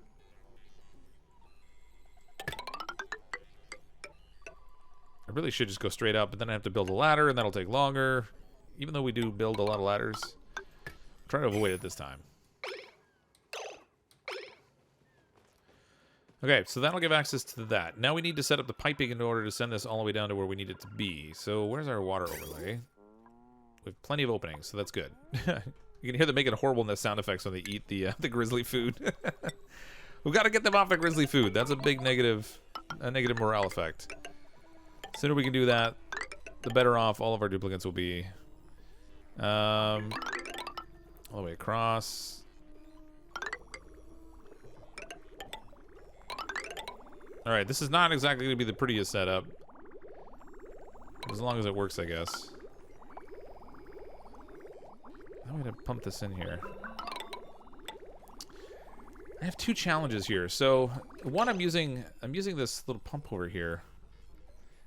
I really should just go straight up, but then I have to build a ladder, and that'll take longer. Even though we do build a lot of ladders, I'm trying to avoid it this time. Okay, so that'll give access to that. Now we need to set up the piping in order to send this all the way down to where we need it to be. So where's our water overlay? We have plenty of openings, so that's good. You can hear them making horribleness sound effects when they eat the grizzly food. We've got to get them off the grizzly food. That's a big negative morale effect. The sooner we can do that, the better off all of our duplicants will be. All the way across. Alright, this is not exactly going to be the prettiest setup. As long as it works, I guess. I'm going to pump this in here. I have two challenges here. So, one, I'm using this little pump over here,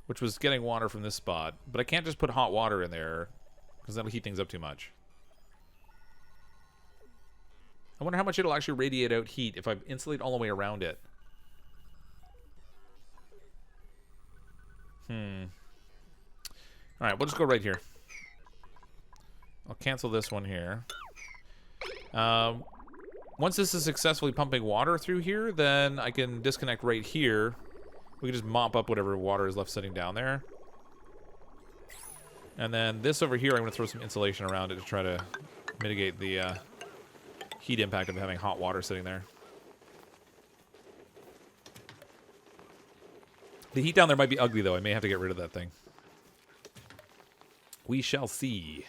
which was getting water from this spot. But I can't just put hot water in there, because that'll heat things up too much. I wonder how much it'll actually radiate out heat if I insulate all the way around it. Alright, we'll just go right here. I'll cancel this one here. Once this is successfully pumping water through here, then I can disconnect right here. We can just mop up whatever water is left sitting down there. And then this over here, I'm going to throw some insulation around it to try to mitigate the heat impact of having hot water sitting there. The heat down there might be ugly, though. I may have to get rid of that thing. We shall see.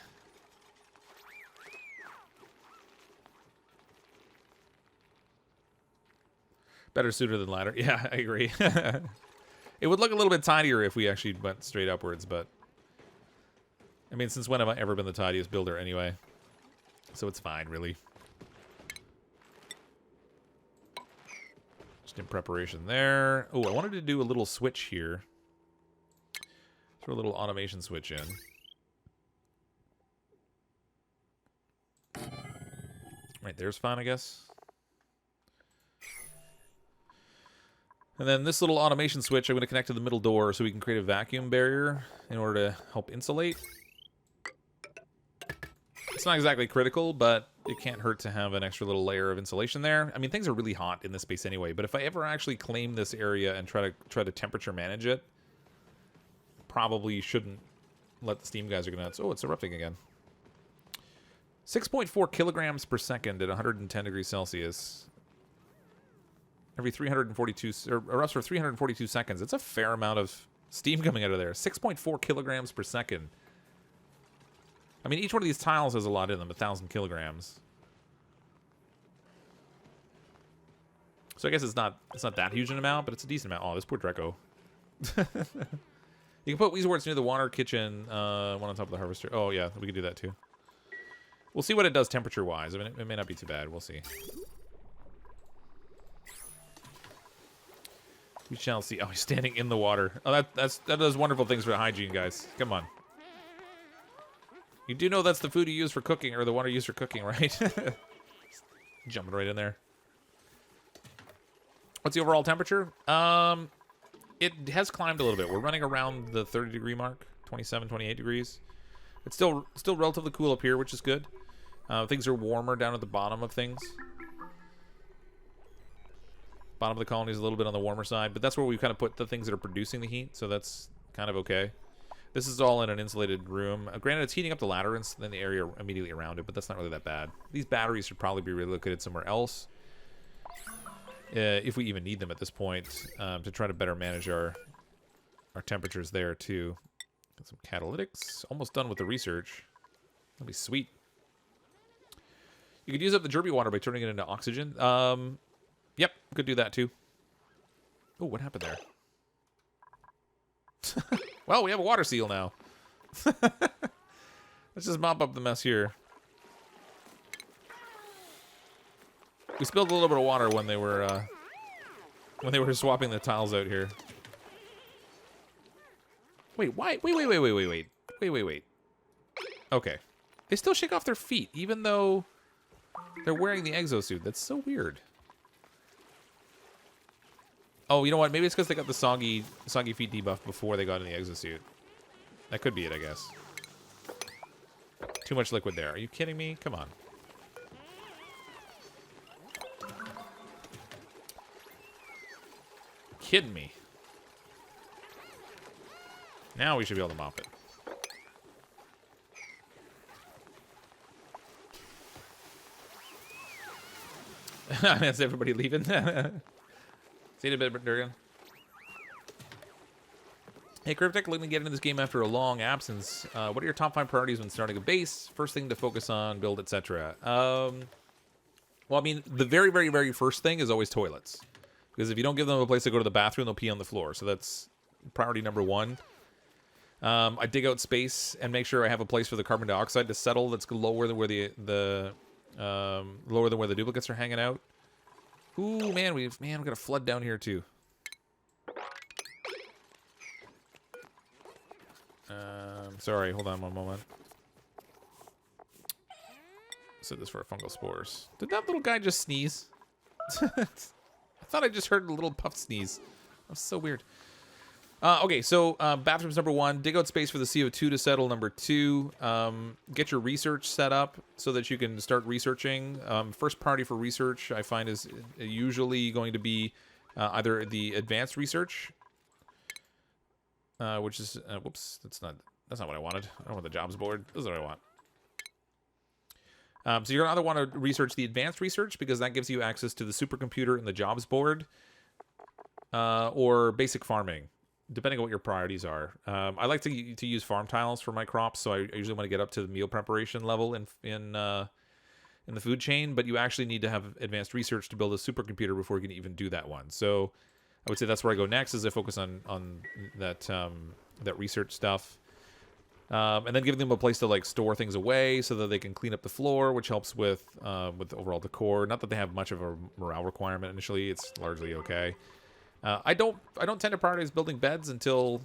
Better sooner than later. Yeah, I agree. It would look a little bit tidier if we actually went straight upwards, but... I mean, since when have I ever been the tidiest builder anyway? So it's fine, really. Just in preparation there. Oh, I wanted to do a little switch here. Throw a little automation switch in. Right there's fine, I guess. And then this little automation switch I'm going to connect to the middle door so we can create a vacuum barrier in order to help insulate. It's not exactly critical, but it can't hurt to have an extra little layer of insulation there. I mean, things are really hot in this space anyway, but if I ever actually claim this area and try to temperature manage it, probably shouldn't let the steam guys are gonna... Oh, it's erupting again. 6.4 kilograms per second at 110 degrees Celsius. Every 342... Or erupts for 342 seconds. It's a fair amount of steam coming out of there. 6.4 kilograms per second. I mean, each one of these tiles has a lot in them. 1,000 kilograms. So I guess it's not that huge an amount, but it's a decent amount. Oh, this poor Dreco. You can put Weezeworts near the water kitchen, one on top of the harvester. Oh, yeah, we could do that, too. We'll see what it does temperature-wise. I mean, it may not be too bad. We'll see. We shall see. Oh, he's standing in the water. Oh, that does wonderful things for the hygiene, guys. Come on. You do know that's the food you use for cooking, or the water you use for cooking, right? Jumping right in there. What's the overall temperature? It has climbed a little bit. We're running around the 30-degree mark, 27, 28 degrees. It's still relatively cool up here, which is good. Things are warmer down at the bottom of things. Bottom of the colony is a little bit on the warmer side, but that's where we kind of put the things that are producing the heat, so that's kind of okay. This is all in an insulated room. Granted, it's heating up the ladder and then the area immediately around it, but that's not really that bad. These batteries should probably be relocated somewhere else. If we even need them at this point, to try to better manage our temperatures there too. Got some catalytics. Almost done with the research. That'd be sweet. You could use up the derby water by turning it into oxygen. Yep, could do that too. Oh, what happened there? Well, we have a water seal now. Let's just mop up the mess here. We spilled a little bit of water when they were swapping the tiles out here. Wait, why? Wait. Okay. They still shake off their feet, even though they're wearing the exosuit. That's so weird. Oh, you know what? Maybe it's because they got the soggy feet debuff before they got in the exosuit. That could be it, I guess. Too much liquid there. Are you kidding me? Come on. Kidding me. Now we should be able to mop it. Is everybody leaving? See you in a bit, Durgan. Hey, Cryptic, looking to get into this game after a long absence. What are your top 5 priorities when starting a base? First thing to focus on, build, etc. Well, I mean, the very, very, very first thing is always toilets. Because if you don't give them a place to go to the bathroom, they'll pee on the floor. So that's priority number 1. I dig out space and make sure I have a place for the carbon dioxide to settle that's lower than where lower than where the duplicates are hanging out. Ooh, man, we've got a flood down here too. Sorry, hold on one moment. Set this for fungal spores. Did that little guy just sneeze? I thought I just heard a little puff sneeze. That's so weird. Okay, so bathrooms number 1. Dig out space for the CO2 to settle. Number 2, get your research set up so that you can start researching. First priority for research, I find, is usually going to be either the advanced research, which is whoops, that's not what I wanted. I don't want the jobs board. This is what I want. So you're going to either want to research the advanced research because that gives you access to the supercomputer and the jobs board, or basic farming, depending on what your priorities are. I like to use farm tiles for my crops, so I usually want to get up to the meal preparation level in the food chain, but you actually need to have advanced research to build a supercomputer before you can even do that one. So I would say that's where I go next, is I focus on that research stuff. And then giving them a place to like store things away so that they can clean up the floor, which helps with the overall decor. Not that they have much of a morale requirement initially; it's largely okay. I don't tend to prioritize building beds until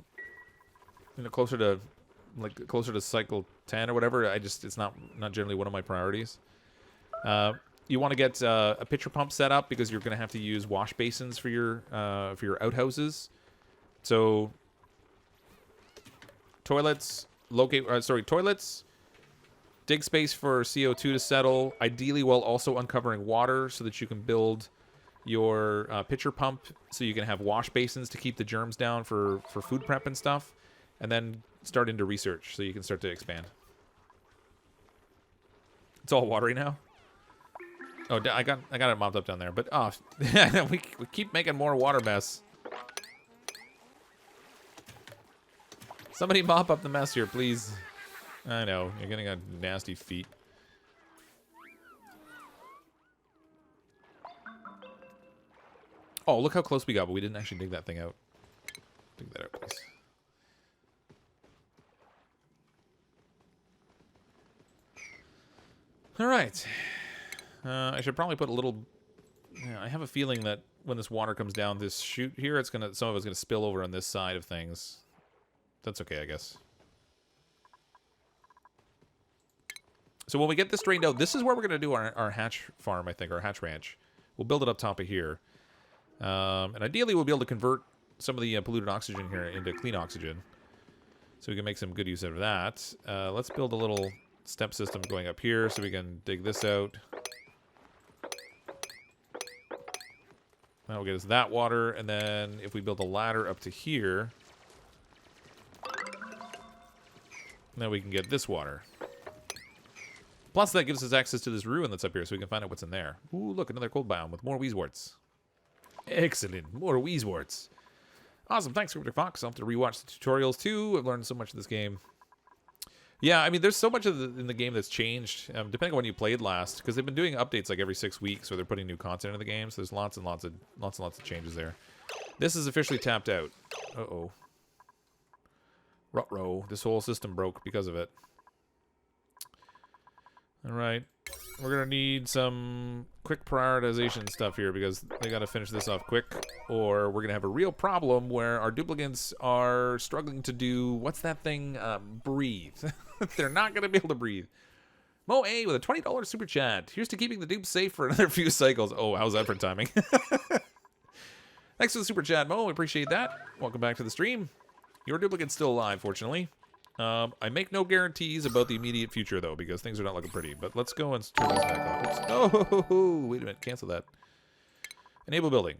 closer to cycle 10 or whatever. It's not generally one of my priorities. You want to get a pitcher pump set up because you're going to have to use wash basins for your outhouses. So toilets. Toilets, dig space for CO2 to settle, ideally while also uncovering water so that you can build your pitcher pump so you can have wash basins to keep the germs down for food prep and stuff, and then start into research so you can start to expand. It's all watery now. Oh, I got it mopped up down there, but oh, we keep making more water mess. Somebody mop up the mess here, please. I know, you're getting a nasty feet. Oh, look how close we got, but we didn't actually dig that thing out. Dig that out, please. All right. I should probably put a little... Yeah, I have a feeling that when this water comes down this chute here, some of it's gonna spill over on this side of things. That's okay, I guess. So when we get this drained out, this is where we're gonna do our hatch farm, I think, our hatch ranch. We'll build it up top of here. And ideally, we'll be able to convert some of the polluted oxygen here into clean oxygen. So we can make some good use of that. Let's build a little step system going up here so we can dig this out. That will get us that water, and then if we build a ladder up to here, then we can get this water. Plus, that gives us access to this ruin that's up here, so we can find out what's in there. Ooh, look, another cold biome with more Wheezeworts. Excellent, more Wheezeworts. Awesome, thanks, CrypticFox. I'll have to rewatch the tutorials, too. I've learned so much of this game. Yeah, I mean, there's so much in the game that's changed, depending on when you played last, because they've been doing updates like every 6 weeks, where they're putting new content in the game, so there's lots and lots of changes there. This is officially tapped out. Uh-oh. Ruh-roh. This whole system broke because of it. Alright. We're going to need some quick prioritization stuff here, because they got to finish this off quick, or we're going to have a real problem where our duplicants are struggling to do, what's that thing? Breathe. They're not going to be able to breathe. Mo A with a $20 super chat. Here's to keeping the dupes safe for another few cycles. Oh, how's that for timing? Thanks for the super chat, Mo. I appreciate that. Welcome back to the stream. Your duplicant's still alive, fortunately. I make no guarantees about the immediate future, though, because things are not looking pretty. But let's go and turn this back off. Oops. Oh, wait a minute. Cancel that. Enable building.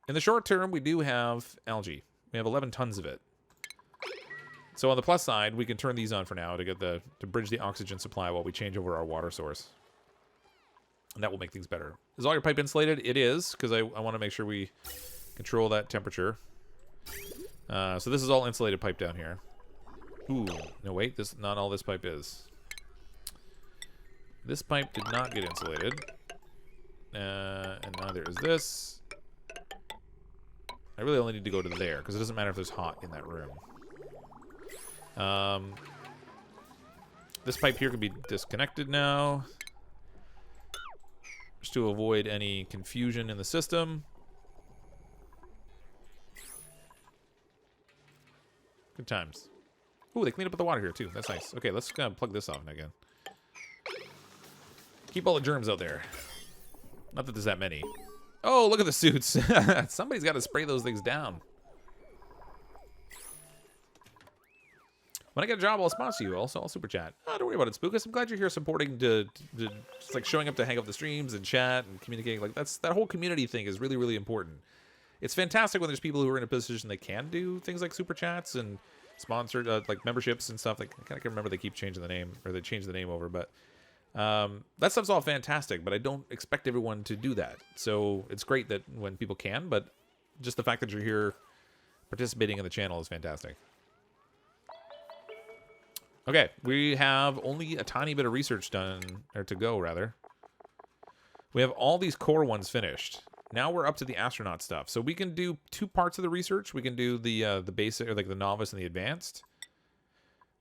In the short term, we do have algae. We have 11 tons of it. So on the plus side, we can turn these on for now to get to bridge the oxygen supply while we change over our water source. And that will make things better. Is all your pipe insulated? It is, because I want to make sure we control that temperature. So this is all insulated pipe down here. Ooh, no wait, not all this pipe is. This pipe did not get insulated. And neither is this. I really only need to go to there, because it doesn't matter if there's hot in that room. This pipe here can be disconnected now, just to avoid any confusion in the system. Good times. Ooh, they cleaned up the water here, too. That's nice. Okay, let's plug this off again. Keep all the germs out there. Not that there's that many. Oh, look at the suits. Somebody's got to spray those things down. When I get a job, I'll sponsor you. Also, I'll super chat. Oh, don't worry about it, Spookus. I'm glad you're here supporting just like showing up to hang up the streams and chat and communicating. Like that whole community thing is really, really important. It's fantastic when there's people who are in a position they can do things like super chats and sponsored like memberships and stuff. Like I can't remember, they keep changing the name, or they changed the name over, but that stuff's all fantastic. But I don't expect everyone to do that. So it's great that when people can, but just the fact that you're here participating in the channel is fantastic. Okay, we have only a tiny bit of research done, or to go, rather. We have all these core ones finished. Now we're up to the astronaut stuff. So we can do 2 parts of the research. We can do the basic, or like the novice and the advanced.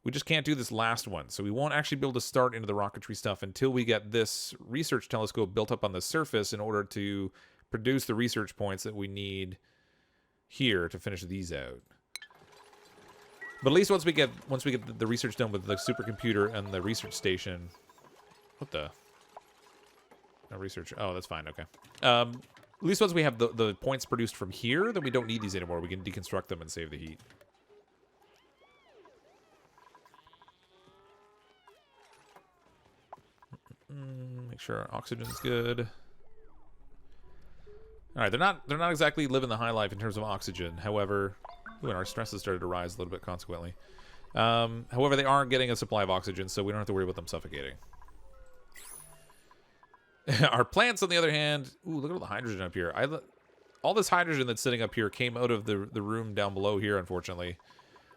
We just can't do this last one. So we won't actually be able to start into the rocketry stuff until we get this research telescope built up on the surface in order to produce the research points that we need here to finish these out. But at least once we get the research done with the supercomputer and the research station. What the? No research. Oh, that's fine. Okay. At least once we have the points produced from here, then we don't need these anymore. We can deconstruct them and save the heat. Make sure our oxygen's good. All right, they're not exactly living the high life in terms of oxygen. However, and our stress has started to rise a little bit consequently. However, they are getting a supply of oxygen, so we don't have to worry about them suffocating. Our plants, on the other hand, ooh, look at all the hydrogen up here. All this hydrogen that's sitting up here came out of the room down below here, unfortunately.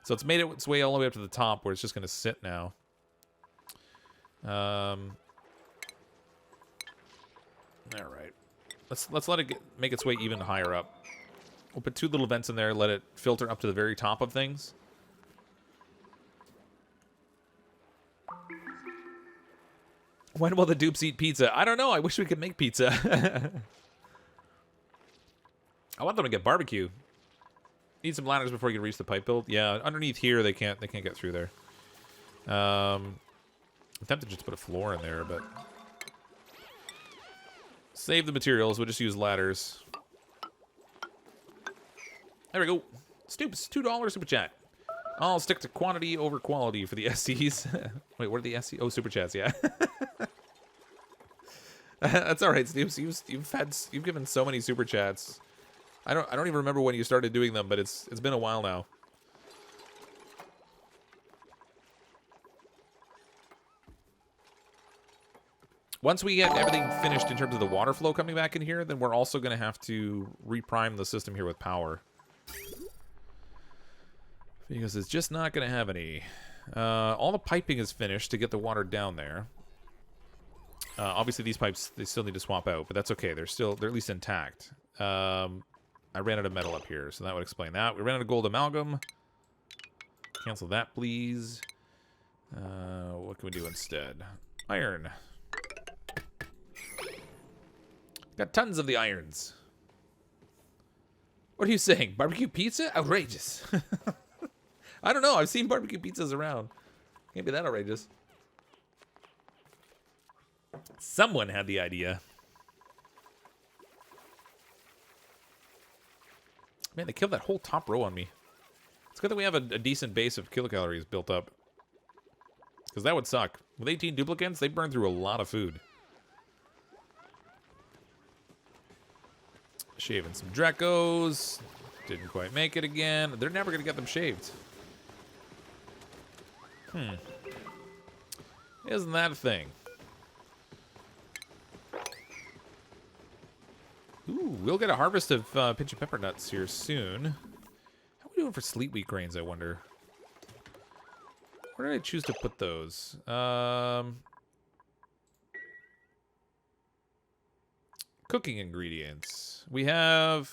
So it's made its way all the way up to the top, where it's just going to sit now. All right. Let's let it make its way even higher up. We'll put 2 little vents in there, let it filter up to the very top of things. When will the dupes eat pizza? I don't know. I wish we could make pizza. I want them to get barbecue. Need some ladders before you can reach the pipe build. Yeah, underneath here they can't get through there. I'm tempted just to put a floor in there, but save the materials. We'll just use ladders. There we go. Stoops, $2 super chat. I'll stick to quantity over quality for the SCs. Wait, what are the SCs? Oh, super chats, yeah. That's all right, Stoops. You've given so many super chats. I don't even remember when you started doing them, but it's been a while now. Once we get everything finished in terms of the water flow coming back in here, then we're also going to have to reprime the system here with power. Because it's just not going to have any. All the piping is finished to get the water down there. Obviously, these pipes, they still need to swap out, but that's okay. They're at least intact. I ran out of metal up here, so that would explain that. We ran out of gold amalgam. Cancel that, please. What can we do instead? Iron. Got tons of the irons. What are you saying? Barbecue pizza? Outrageous. I don't know. I've seen barbecue pizzas around. Can't be that outrageous. Someone had the idea. Man, they killed that whole top row on me. It's good that we have a decent base of kilocalories built up. Because that would suck. With 18 duplicants, they burn through a lot of food. Shaving some Drecos. Didn't quite make it again. They're never going to get them shaved. Isn't that a thing? Ooh, we'll get a harvest of pinch and pepper nuts here soon. How are we doing for sleet wheat grains, I wonder? Where did I choose to put those? Cooking ingredients. We have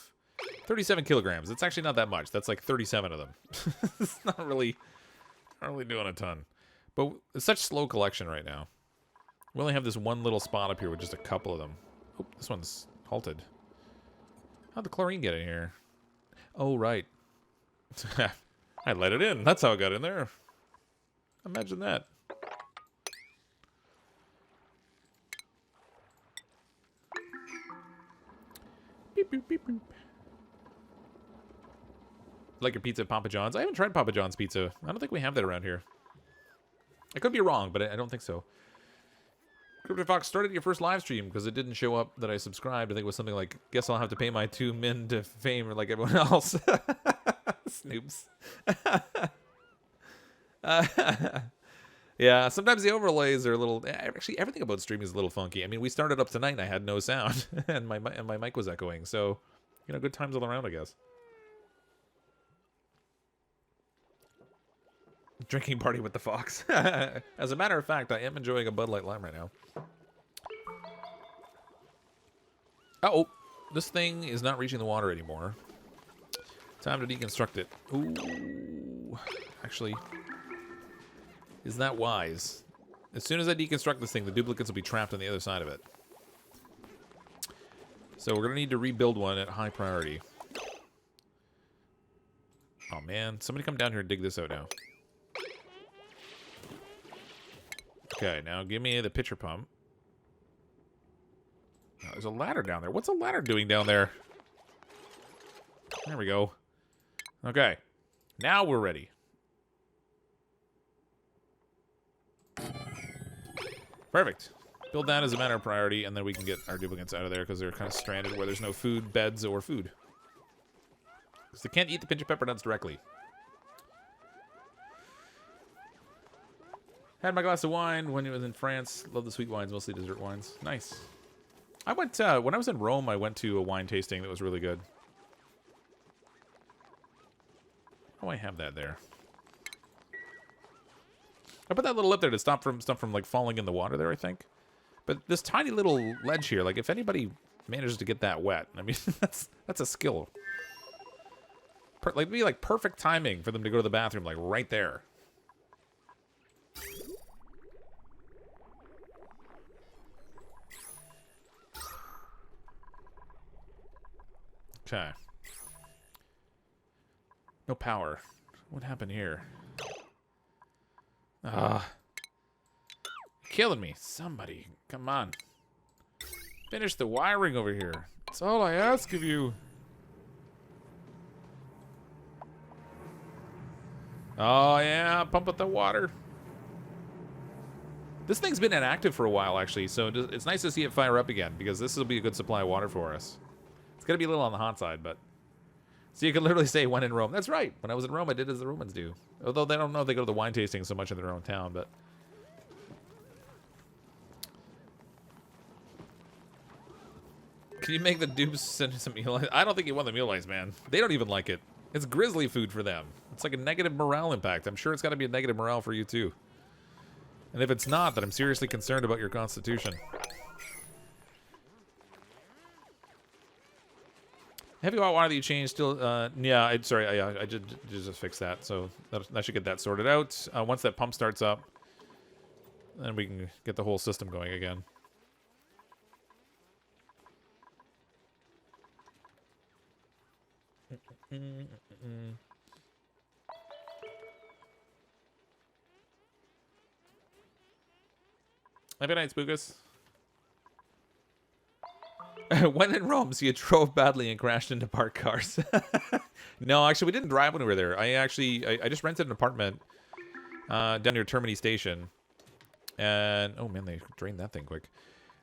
37 kilograms. It's actually not that much. That's like 37 of them. It's not really doing a ton. But it's such slow collection right now. We only have this one little spot up here with just a couple of them. Oh, this one's halted. How'd the chlorine get in here? Oh, right. I let it in. That's how it got in there. Imagine that. Beep, beep, beep, beep. Like your pizza at Papa John's? I haven't tried Papa John's pizza. I don't think we have that around here. I could be wrong, but I don't think so. CrypticFox started your first live stream because it didn't show up that I subscribed. I think it was something like, guess I'll have to pay my 2 min to fame like everyone else. Snoops. Yeah, sometimes the overlays are a little... Actually, everything about streaming is a little funky. I mean, we started up tonight and I had no sound. and my mic was echoing. So, you know, good times all around, I guess. Drinking party with the fox. As a matter of fact, I am enjoying a Bud Light Lime right now. Uh-oh. This thing is not reaching the water anymore. Time to deconstruct it. Ooh. Actually, is that wise? As soon as I deconstruct this thing, the duplicates will be trapped on the other side of it. So we're going to need to rebuild one at high priority. Oh, man. Somebody come down here and dig this out now. Okay, now give me the pitcher pump. Oh, there's a ladder down there. What's a ladder doing down there? There we go. Okay. Now we're ready. Perfect. Build that as a matter of priority, and then we can get our duplicants out of there because they're kind of stranded where there's no food, beds, or food. Because they can't eat the pinch of pepper nuts directly. Had my glass of wine when it was in France. Love the sweet wines, mostly dessert wines. Nice. I went, when I was in Rome, I went to a wine tasting that was really good. Oh, I have that there. I put that little lip there to stop stuff from like falling in the water there, I think. But this tiny little ledge here, like if anybody manages to get that wet, I mean, that's a skill. Like it'd be like perfect timing for them to go to the bathroom, like right there. Okay. No power. What happened here? Killing me. Somebody, come on. Finish the wiring over here. That's all I ask of you. Oh, yeah. Pump up the water. This thing's been inactive for a while, actually, so it's nice to see it fire up again, because this will be a good supply of water for us. It's going to be a little on the hot side, but... So you can literally say, when in Rome. That's right. When I was in Rome, I did as the Romans do. Although they don't know if they go to the wine tasting so much in their own town, but... Can you make the dupes send some meal ice? I don't think you want the meal ice, man. They don't even like it. It's grizzly food for them. It's like a negative morale impact. I'm sure it's got to be a negative morale for you, too. And if it's not, then I'm seriously concerned about your constitution. Heavy hot water that you changed still... yeah, I just fixed that. So that should get that sorted out. Once that pump starts up, then we can get the whole system going again. Have a night, Spookus. When in Rome, so you drove badly and crashed into parked cars. No, actually, we didn't drive when we were there. I just rented an apartment down near Termini Station. And, oh man, they drained that thing quick.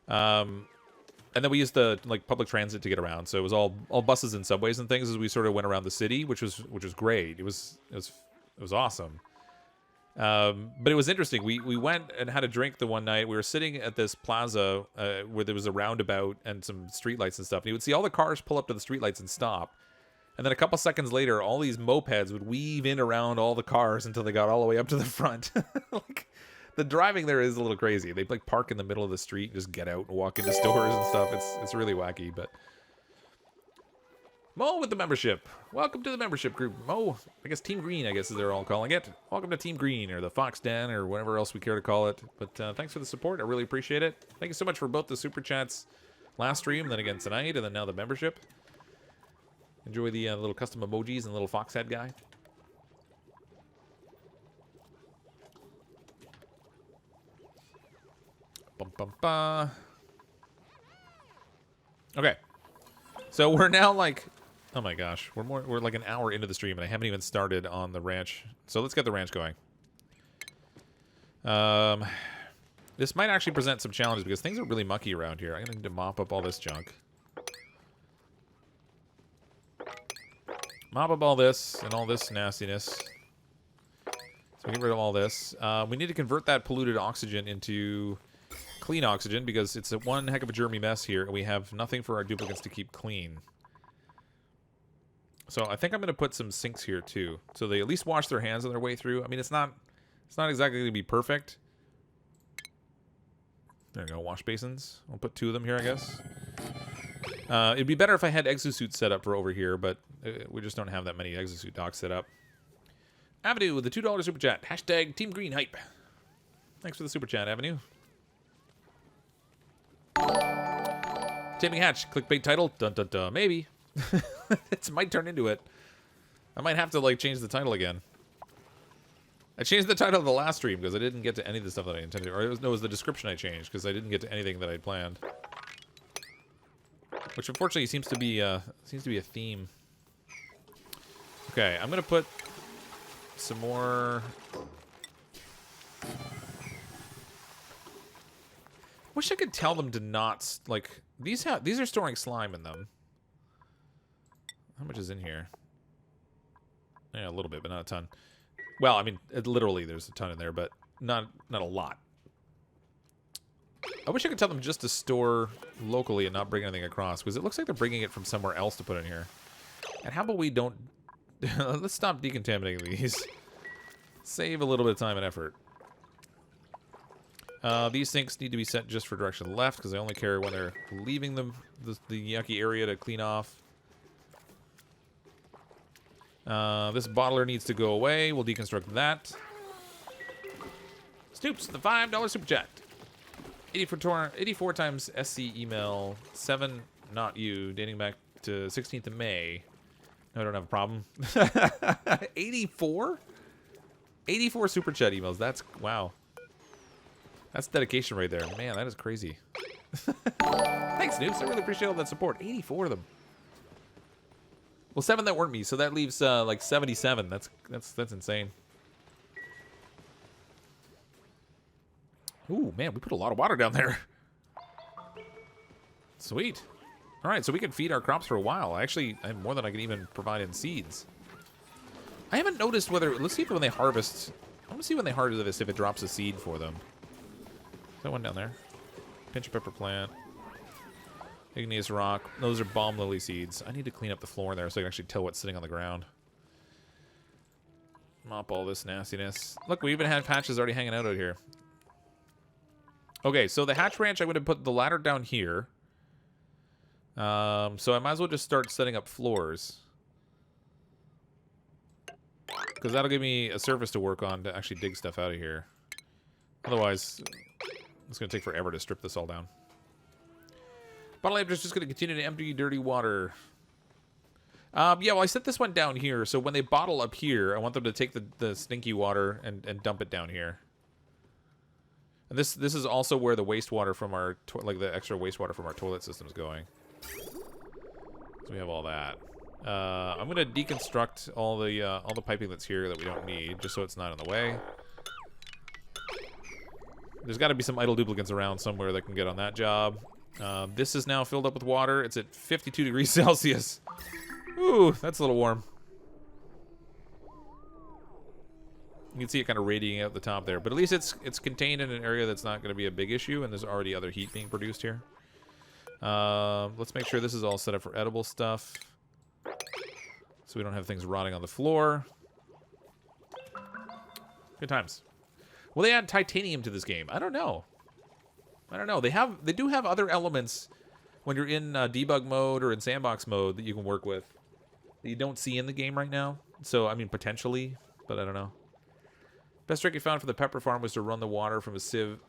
And then we used the public transit to get around. So it was all buses and subways and things as we sort of went around the city, which was great. It was awesome. But it was interesting. We went and had a drink the one night. We were sitting at this plaza where there was a roundabout and some streetlights and stuff. And you would see all the cars pull up to the streetlights and stop. And then a couple seconds later, all these mopeds would weave in around all the cars until they got all the way up to the front. Like, the driving there is a little crazy. They like park in the middle of the street and just get out and walk into stores and stuff. It's really wacky, but... Mo with the membership. Welcome to the membership group. Mo, I guess Team Green, I guess is they're all calling it. Welcome to Team Green, or the Fox Den, or whatever else we care to call it. But thanks for the support. I really appreciate it. Thank you so much for both the Super Chats last stream, then again tonight, and then now the membership. Enjoy the little custom emojis and the little fox head guy. Bum, bum, ba. Okay. So we're now like... Oh my gosh, we're like an hour into the stream and I haven't even started on the ranch. So let's get the ranch going. This might actually present some challenges because things are really mucky around here. I'm gonna need to mop up all this junk. Mop up all this and all this nastiness. So we get rid of all this. We need to convert that polluted oxygen into clean oxygen because it's a one heck of a germy mess here and we have nothing for our duplicants to keep clean. So I think I'm going to put some sinks here too, so they at least wash their hands on their way through. I mean, it's not exactly going to be perfect. There we go, wash basins. I'll put 2 of them here, I guess. It'd be better if I had exosuits set up for over here, but we just don't have that many exosuit docks set up. Avenue with the $2 super chat. Hashtag Team Green Hype. Thanks for the super chat, Avenue. Taming Hatch, clickbait title. Dun dun dun. Maybe. It might turn into it. I might have to like change the title again. I changed the title of the last stream because I didn't get to any of the stuff that I intended, or it was the description I changed because I didn't get to anything that I'd planned. Which unfortunately seems to be a theme. Okay, I'm gonna put some more. Wish I could tell them to not, like, these are storing slime in them. How much is in here? Yeah, a little bit, but not a ton. Well, I mean, literally there's a ton in there, but not a lot. I wish I could tell them just to store locally and not bring anything across, because it looks like they're bringing it from somewhere else to put in here. And how about we don't... Let's stop decontaminating these. Save a little bit of time and effort. These sinks need to be set just for direction left, because I only care when they're leaving the yucky area to clean off. This bottler needs to go away. We'll deconstruct that. Stoops, the $5 super chat. 84 times SC email. 7, not you, dating back to 16th of May. No, I don't have a problem. 84? 84 super chat emails. That's, wow. That's dedication right there. Man, that is crazy. Thanks, Noops. I really appreciate all that support. 84 of them. Well, 7 that weren't me, so that leaves like 77. That's insane. Ooh, man, we put a lot of water down there. Sweet. All right, so we can feed our crops for a while. Actually, I have more than I can even provide in seeds. I haven't noticed whether... Let's see if when they harvest... I want to see when they harvest this if it drops a seed for them. That one down there. Pinch of pepper plant. Igneous rock. Those are balm lily seeds. I need to clean up the floor in there so I can actually tell what's sitting on the ground. Mop all this nastiness. Look, we even had patches already hanging out here. Okay, so the hatch ranch, I'm going to put the ladder down here. So I might as well just start setting up floors. Because that'll give me a surface to work on to actually dig stuff out of here. Otherwise, it's going to take forever to strip this all down. Bottle lamp is just going to continue to empty dirty water. Yeah, well, I set this one down here, so when they bottle up here, I want them to take the stinky water and dump it down here. And this is also where the wastewater from our like the extra wastewater from our toilet system is going. So we have all that. I'm going to deconstruct all the piping that's here that we don't need, just so it's not in the way. There's got to be some idle duplicants around somewhere that can get on that job. This is now filled up with water. It's at 52 degrees Celsius. Ooh, that's a little warm. You can see it kind of radiating out the top there. But at least it's contained in an area that's not going to be a big issue, and there's already other heat being produced here. Let's make sure this is all set up for edible stuff, so we don't have things rotting on the floor. Good times. Will they add titanium to this game? I don't know. I don't know. They do have other elements when you're in debug mode or in sandbox mode that you can work with that you don't see in the game right now. So, I mean, potentially, but I don't know. Best trick you found for the pepper farm was to run the water from a sieve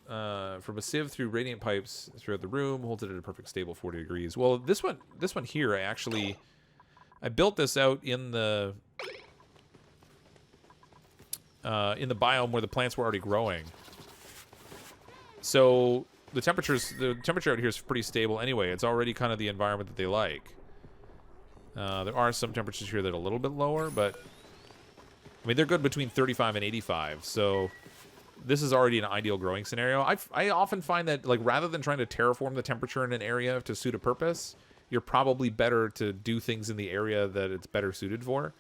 through radiant pipes throughout the room, holds it at a perfect stable 40 degrees. Well, this one here, I built this out in the biome where the plants were already growing. So the temperature out here is pretty stable anyway. It's already kind of the environment that they like. There are some temperatures here that are a little bit lower, but I mean, they're good between 35 and 85, so this is already an ideal growing scenario. I often find that, like, rather than trying to terraform the temperature in an area to suit a purpose, you're probably better to do things in the area that it's better suited for.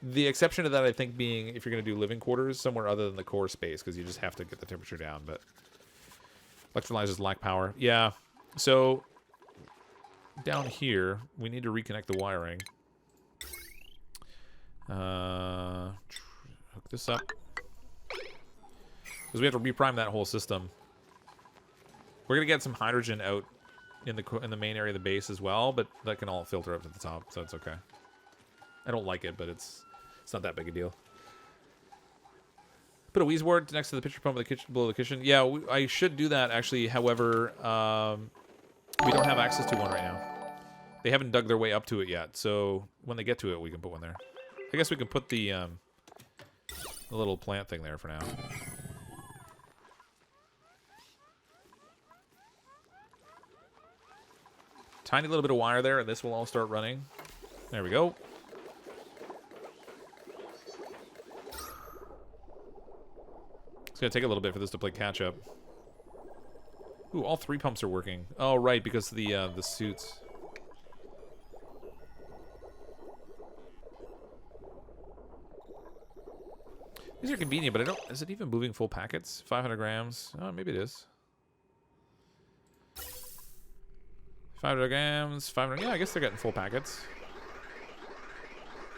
The exception to that, I think, being if you're going to do living quarters somewhere other than the core space, because you just have to get the temperature down, but electrolyzers lack power. Yeah, so down here, we need to reconnect the wiring. Hook this up. Because we have to reprime that whole system. We're going to get some hydrogen out in the main area of the base as well, but that can all filter up to the top, so it's okay. I don't like it, but it's not that big a deal. Put a wheeze board next to the pitcher pump of the kitchen, below the kitchen. Yeah, I should do that, actually. However, we don't have access to one right now. They haven't dug their way up to it yet, so when they get to it, we can put one there. I guess we can put the little plant thing there for now. Tiny little bit of wire there, and this will all start running. There we go. It's going to take a little bit for this to play catch up. Ooh, all 3 pumps are working. Oh, right, because of the suits. These are convenient, but I don't... Is it even moving full packets? 500 grams? Oh, maybe it is. 500 grams, 500... Yeah, I guess they're getting full packets.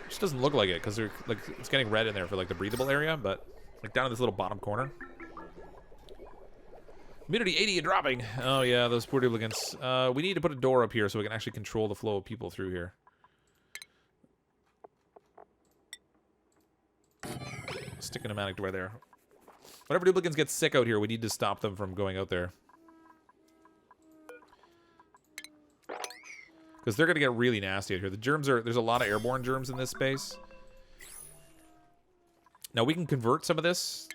It just doesn't look like it, because they're like it's getting red in there for like the breathable area, but like down in this little bottom corner. Humidity 80 and dropping. Oh yeah, those poor duplicants. We need to put a door up here so we can actually control the flow of people through here. Stick a pneumatic door there. Whenever duplicants get sick out here, we need to stop them from going out there. Because they're going to get really nasty out here. The germs are... There's a lot of airborne germs in this space. Now, we can convert some of this,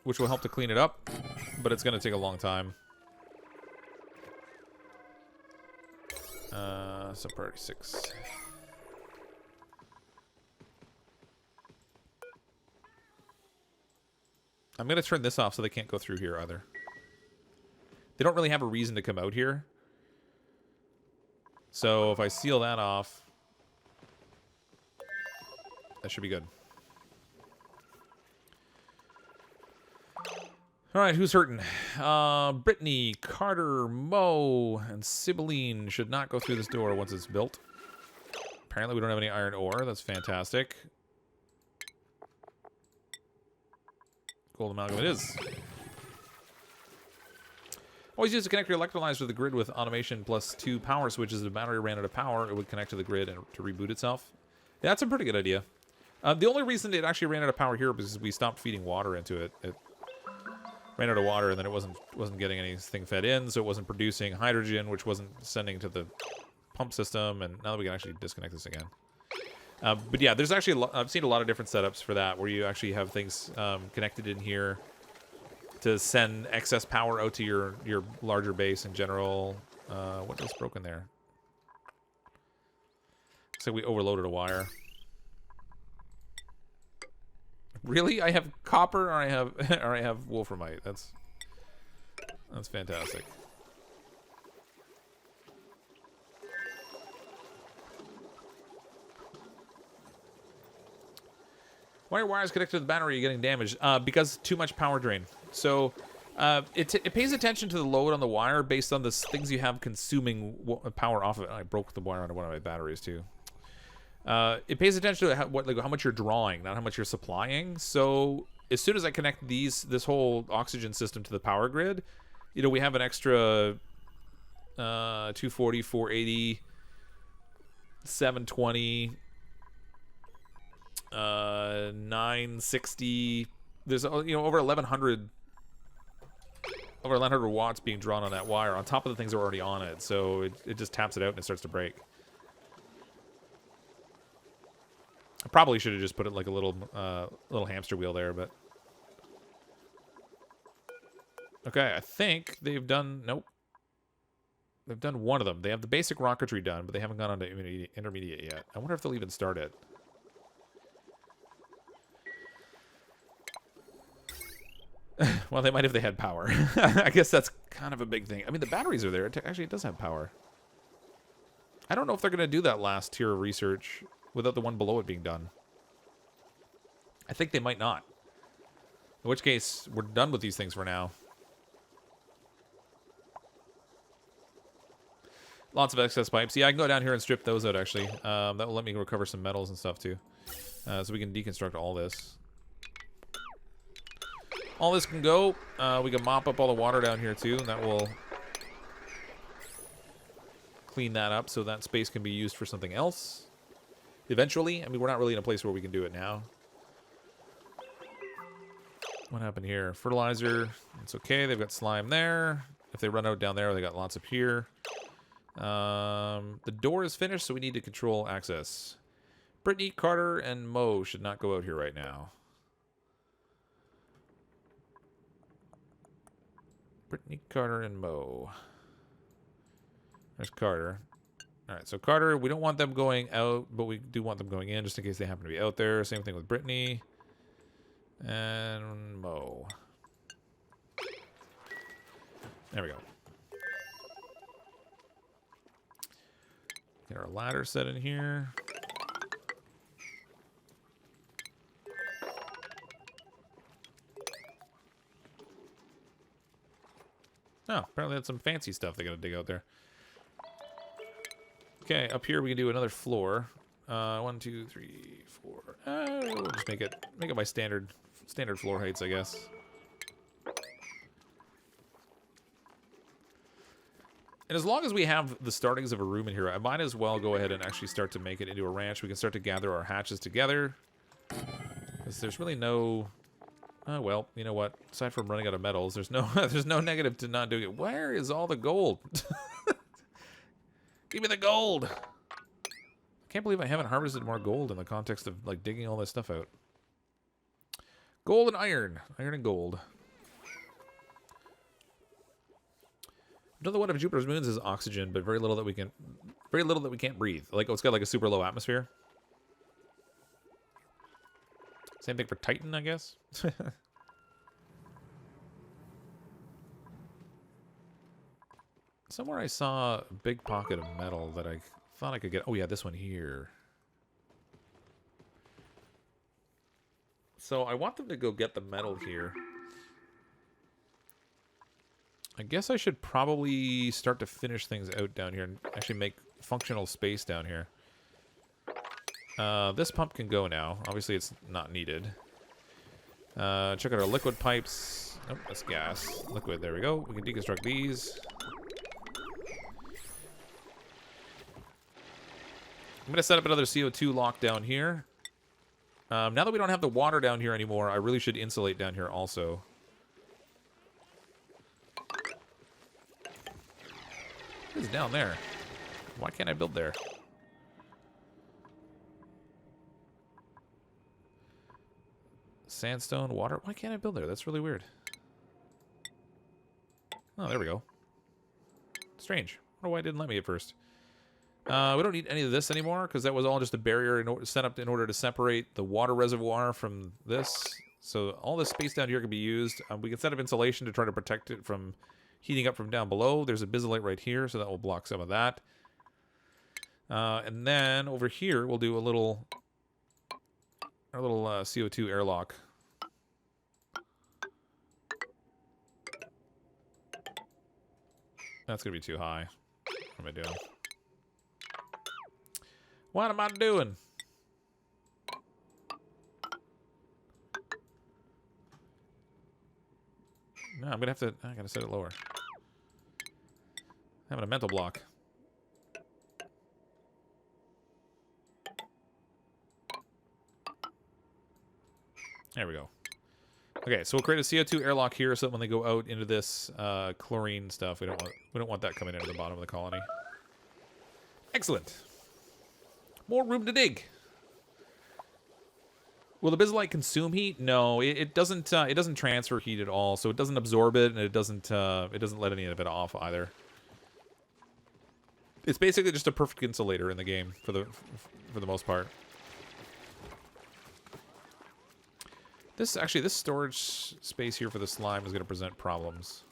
which will help to clean it up, but it's going to take a long time. Subpriority 6. I'm going to turn this off so they can't go through here either. They don't really have a reason to come out here. So if I seal that off, that should be good. All right, who's hurting? Brittany, Carter, Mo, and Sibylline should not go through this door once it's built. Apparently we don't have any iron ore. That's fantastic. Gold amalgam it is. Always use to connect your electrolyzer to the grid with automation plus 2 power switches. If the battery ran out of power, it would connect to the grid and to reboot itself. Yeah, that's a pretty good idea. The only reason it actually ran out of power here was because we stopped feeding water into it. It ran out of water and then it wasn't getting anything fed in, so it wasn't producing hydrogen, which wasn't sending to the pump system. And now that we can actually disconnect this again. But yeah, there's actually I've seen a lot of different setups for that, where you actually have things connected in here to send excess power out to your larger base in general. What is broken there? Looks like we overloaded a wire. Really? I have copper, or I have wolframite. That's fantastic. Why are wires connected to the battery getting damaged? Because too much power drain. So it pays attention to the load on the wire based on the things you have consuming power off of it. I broke the wire onto one of my batteries too. It pays attention to how much you're drawing, not how much you're supplying. So as soon as I connect this whole oxygen system to the power grid, you know, we have an extra 240, 480, 720. 960. There's over 1100 watts being drawn on that wire on top of the things that are already on it, so it just taps it out and it starts to break. I probably should have just put it like a little hamster wheel there, but okay, I think they've done... Nope, they've done one of them. They have the basic rocketry done, but they haven't gone on to intermediate yet. I wonder if they'll even start it. Well, they might if they had power. I guess that's kind of a big thing. I mean, the batteries are there. Actually, it does have power. I don't know if they're going to do that last tier of research without the one below it being done. I think they might not. In which case, we're done with these things for now. Lots of excess pipes. Yeah, I can go down here and strip those out, actually. That will let me recover some metals and stuff, too. So we can deconstruct all this. All this can go. We can mop up all the water down here too, and that will clean that up so that space can be used for something else eventually. I mean, we're not really in a place where we can do it now. What happened here? Fertilizer. It's okay. They've got slime there. If they run out down there, they got lots up here. The door is finished, so we need to control access. Brittany, Carter, and Mo should not go out here right now. Brittany, Carter, and Mo. There's Carter. All right, so Carter, we don't want them going out, but we do want them going in just in case they happen to be out there. Same thing with Brittany. And Mo. There we go. Get our ladder set in here. Oh, apparently that's some fancy stuff they gotta dig out there. Okay, up here we can do another floor. 1, 2, 3, 4. We'll just make it my standard floor heights, I guess. And as long as we have the startings of a room in here, I might as well go ahead and actually start to make it into a ranch. We can start to gather our hatches together. Because there's really no... Oh, well, you know what? Aside from running out of metals, there's no there's no negative to not doing it. Where is all the gold? Give me the gold! I can't believe I haven't harvested more gold in the context of, like, digging all this stuff out. Gold and iron. Iron and gold. Another one of Jupiter's moons is oxygen, but very little that we can't breathe. Like, oh, it's got like a super low atmosphere. Same thing for Titan, I guess. Somewhere I saw a big pocket of metal that I thought I could get. Oh yeah, this one here. So I want them to go get the metal here. I guess I should probably start to finish things out down here and actually make functional space down here. This pump can go now. Obviously, it's not needed. Check out our liquid pipes. Oh, that's gas. Liquid, there we go. We can deconstruct these. I'm going to set up another CO2 lock down here. Now that we don't have the water down here anymore, I really should insulate down here also. What is down there? Why can't I build there? Sandstone, water. Why can't I build there? That's really weird. Oh, there we go. Strange. I wonder why it didn't let me at first. We don't need any of this anymore because that was all just a barrier set up in order to separate the water reservoir from this. So all this space down here can be used. We can set up insulation to try to protect it from heating up from down below. There's a bisolite right here, so that will block some of that. And then over here, we'll do our little CO2 airlock. That's gonna be too high. What am I doing? What am I doing? No, I'm gonna have to. I gotta set it lower. Having a mental block. There we go. Okay, so we'll create a CO2 airlock here, so that when they go out into this chlorine stuff, we don't want that coming into the bottom of the colony. Excellent. More room to dig. Will the bisolite consume heat? No, it doesn't. It doesn't transfer heat at all, so it doesn't absorb it, and it doesn't let any of it off either. It's basically just a perfect insulator in the game for the most part. This storage space here for the slime is going to present problems.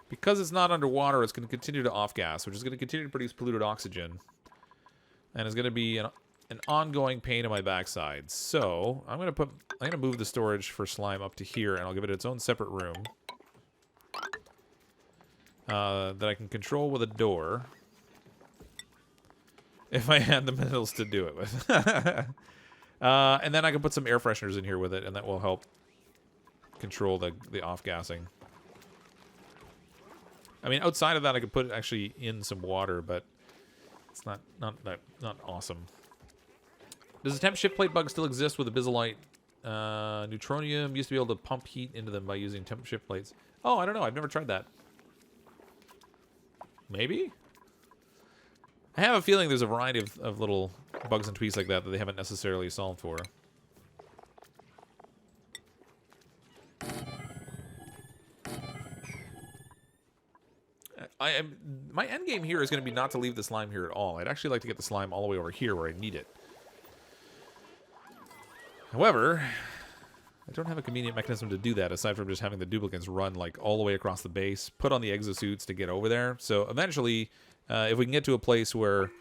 Because it's not underwater, it's going to continue to off-gas, which is going to continue to produce polluted oxygen. And it's going to be an ongoing pain in my backside. So, I'm going to move the storage for slime up to here, and I'll give it its own separate room. That I can control with a door. If I had the metals to do it with. And then I can put some air fresheners in here with it, and that will help control the off-gassing. I mean, outside of that, I could put actually in some water, but it's not awesome. Does the temp shift plate bug still exist with the bisolite? Neutronium used to be able to pump heat into them by using temp shift plates. Oh, I don't know. I've never tried that. Maybe? I have a feeling there's a variety of little bugs and tweaks like that they haven't necessarily solved for. My end game here is going to be not to leave the slime here at all. I'd actually like to get the slime all the way over here where I need it. However, I don't have a convenient mechanism to do that aside from just having the duplicants run like all the way across the base, put on the exosuits to get over there. So eventually, if we can get to a place where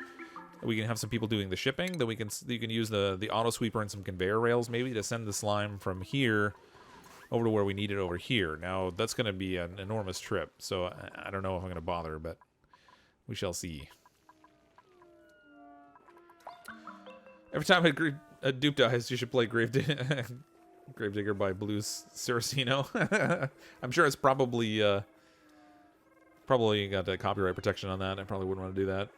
we can have some people doing the shipping, then you can use the auto sweeper and some conveyor rails maybe to send the slime from here over to where we need it over here. Now that's going to be an enormous trip, so I don't know if I'm going to bother, but we shall see. Every time a dupe dies, you should play Gravedigger by Blues Saraceno. I'm sure it's probably got copyright protection on that. I probably wouldn't want to do that.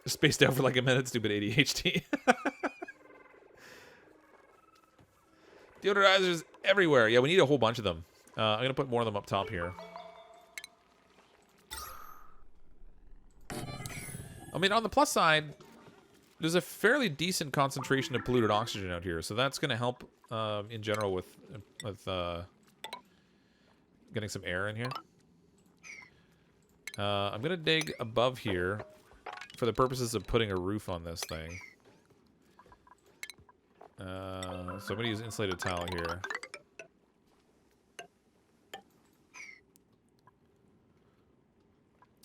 Spaced out for like a minute, stupid ADHD. Deodorizers everywhere. Yeah, we need a whole bunch of them. I'm going to put more of them up top here. I mean, on the plus side, there's a fairly decent concentration of polluted oxygen out here, so that's going to help in general with getting some air in here. I'm going to dig above here for the purposes of putting a roof on this thing. So I'm going to use insulated tile here.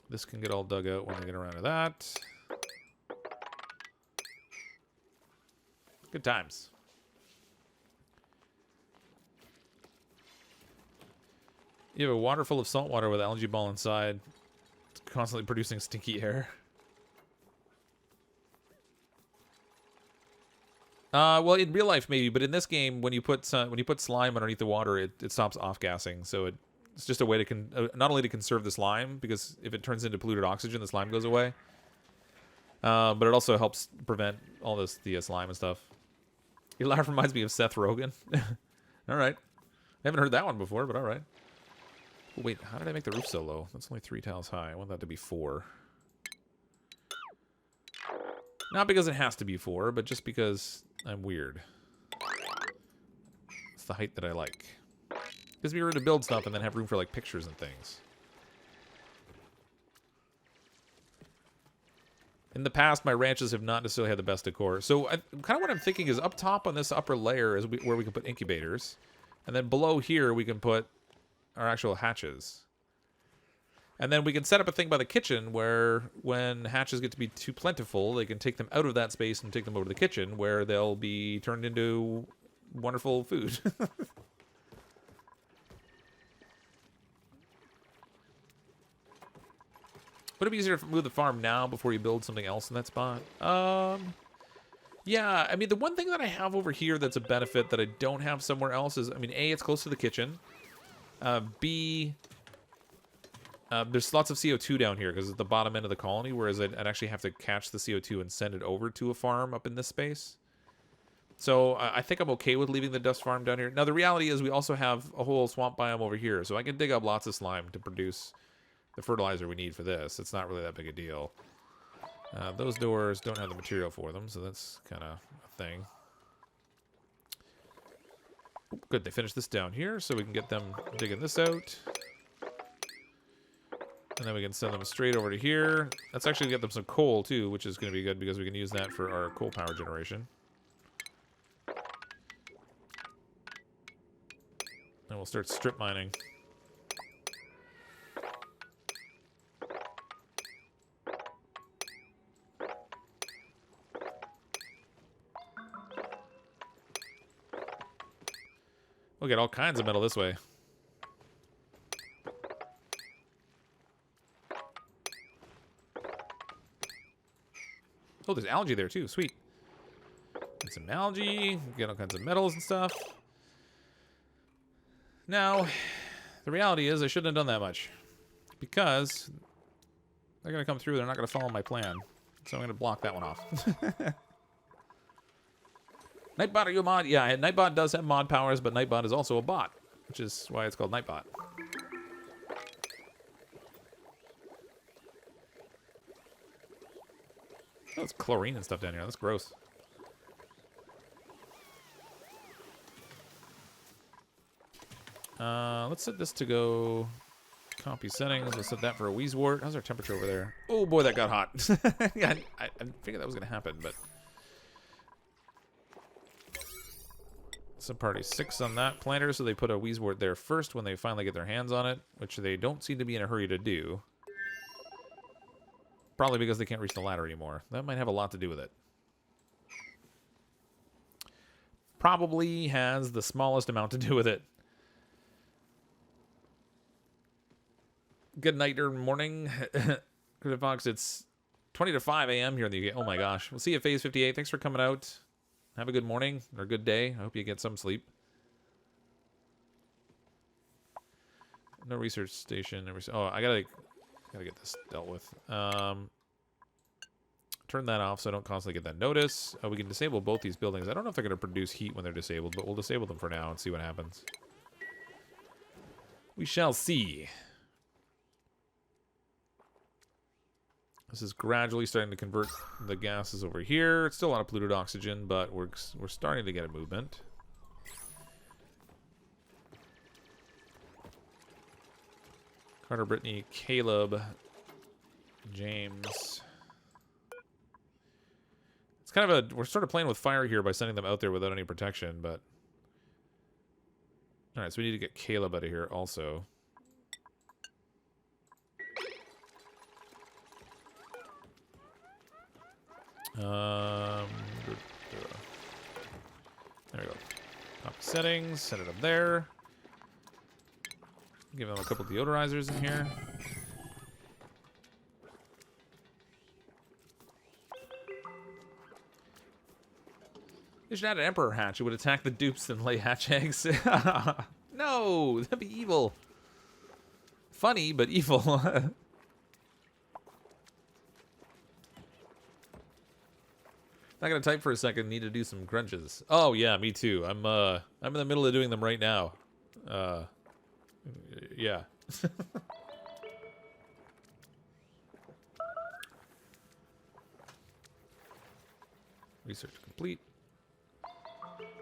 This can get all dug out when we get around to that. Good times. You have a water full of salt water with algae ball inside. It's constantly producing stinky air. Well, in real life maybe, but in this game, when you put slime underneath the water, it stops off-gassing. So it's just a way to not only to conserve the slime, because if it turns into polluted oxygen, the slime goes away. But it also helps prevent all the slime and stuff. Your laugh reminds me of Seth Rogen. All right, I haven't heard that one before, but all right. Oh, wait, how did I make the roof so low? That's only 3 tiles high. I want that to be 4. Not because it has to be 4, but just because I'm weird. It's the height that I like. Gives me room to build stuff and then have room for like pictures and things. In the past, my ranches have not necessarily had the best decor. So kind of what I'm thinking is up top on this upper layer is where we can put incubators. And then below here, we can put our actual hatches. And then we can set up a thing by the kitchen where when hatches get to be too plentiful, they can take them out of that space and take them over to the kitchen where they'll be turned into wonderful food. Would it be easier to move the farm now before you build something else in that spot? Yeah, I mean, the one thing that I have over here that's a benefit that I don't have somewhere else is, I mean, A, it's close to the kitchen. B, there's lots of CO2 down here because it's the bottom end of the colony, whereas I'd actually have to catch the CO2 and send it over to a farm up in this space. So I think I'm okay with leaving the dust farm down here. Now, the reality is we also have a whole swamp biome over here, so I can dig up lots of slime to produce the fertilizer we need for this. It's not really that big a deal. Those doors don't have the material for them, so that's kind of a thing. Good, they finished this down here, so we can get them digging this out. And then we can send them straight over to here. Let's actually get them some coal, too, which is going to be good because we can use that for our coal power generation. And we'll start strip mining. We'll get all kinds of metal this way. Oh, there's algae there too. Sweet. Get some algae. Get all kinds of metals and stuff. Now, the reality is I shouldn't have done that much. Because they're going to come through. They're not going to follow my plan. So I'm going to block that one off. Nightbot, are you a mod? Yeah, Nightbot does have mod powers, but Nightbot is also a bot, which is why it's called Nightbot. Oh, it's chlorine and stuff down here. That's gross. Let's set this to go copy settings. We'll set that for a wheezewort. How's our temperature over there? Oh boy, that got hot. Yeah, I figured that was going to happen, but Subparty 6 on that planter, so they put a Wheezewort there first when they finally get their hands on it, which they don't seem to be in a hurry to do. Probably because they can't reach the ladder anymore. That might have a lot to do with it. Probably has the smallest amount to do with it. Good night or morning. CrypticFox, it's 20 to 5 a.m. here in the UK. Oh my gosh. We'll see you at Phase 58. Thanks for coming out. Have a good morning or good day. I hope you get some sleep. No research station. Oh, I gotta get this dealt with. Turn that off so I don't constantly get that notice. We can disable both these buildings. I don't know if they're gonna produce heat when they're disabled, but we'll disable them for now and see what happens. We shall see. This is gradually starting to convert the gases over here. It's still a lot of polluted oxygen, but we're starting to get a movement. Carter, Brittany, Caleb, James. It's kind of we're sort of playing with fire here by sending them out there without any protection, but... Alright, so we need to get Caleb out of here also. There we go. Top settings, set it up there. Give them a couple deodorizers in here. They should add an Emperor hatch. It would attack the dupes and lay hatch eggs. No, that'd be evil. Funny, but evil. Not gonna type for a second. Need to do some crunches. Oh yeah, me too. I'm in the middle of doing them right now. Yeah. Research complete.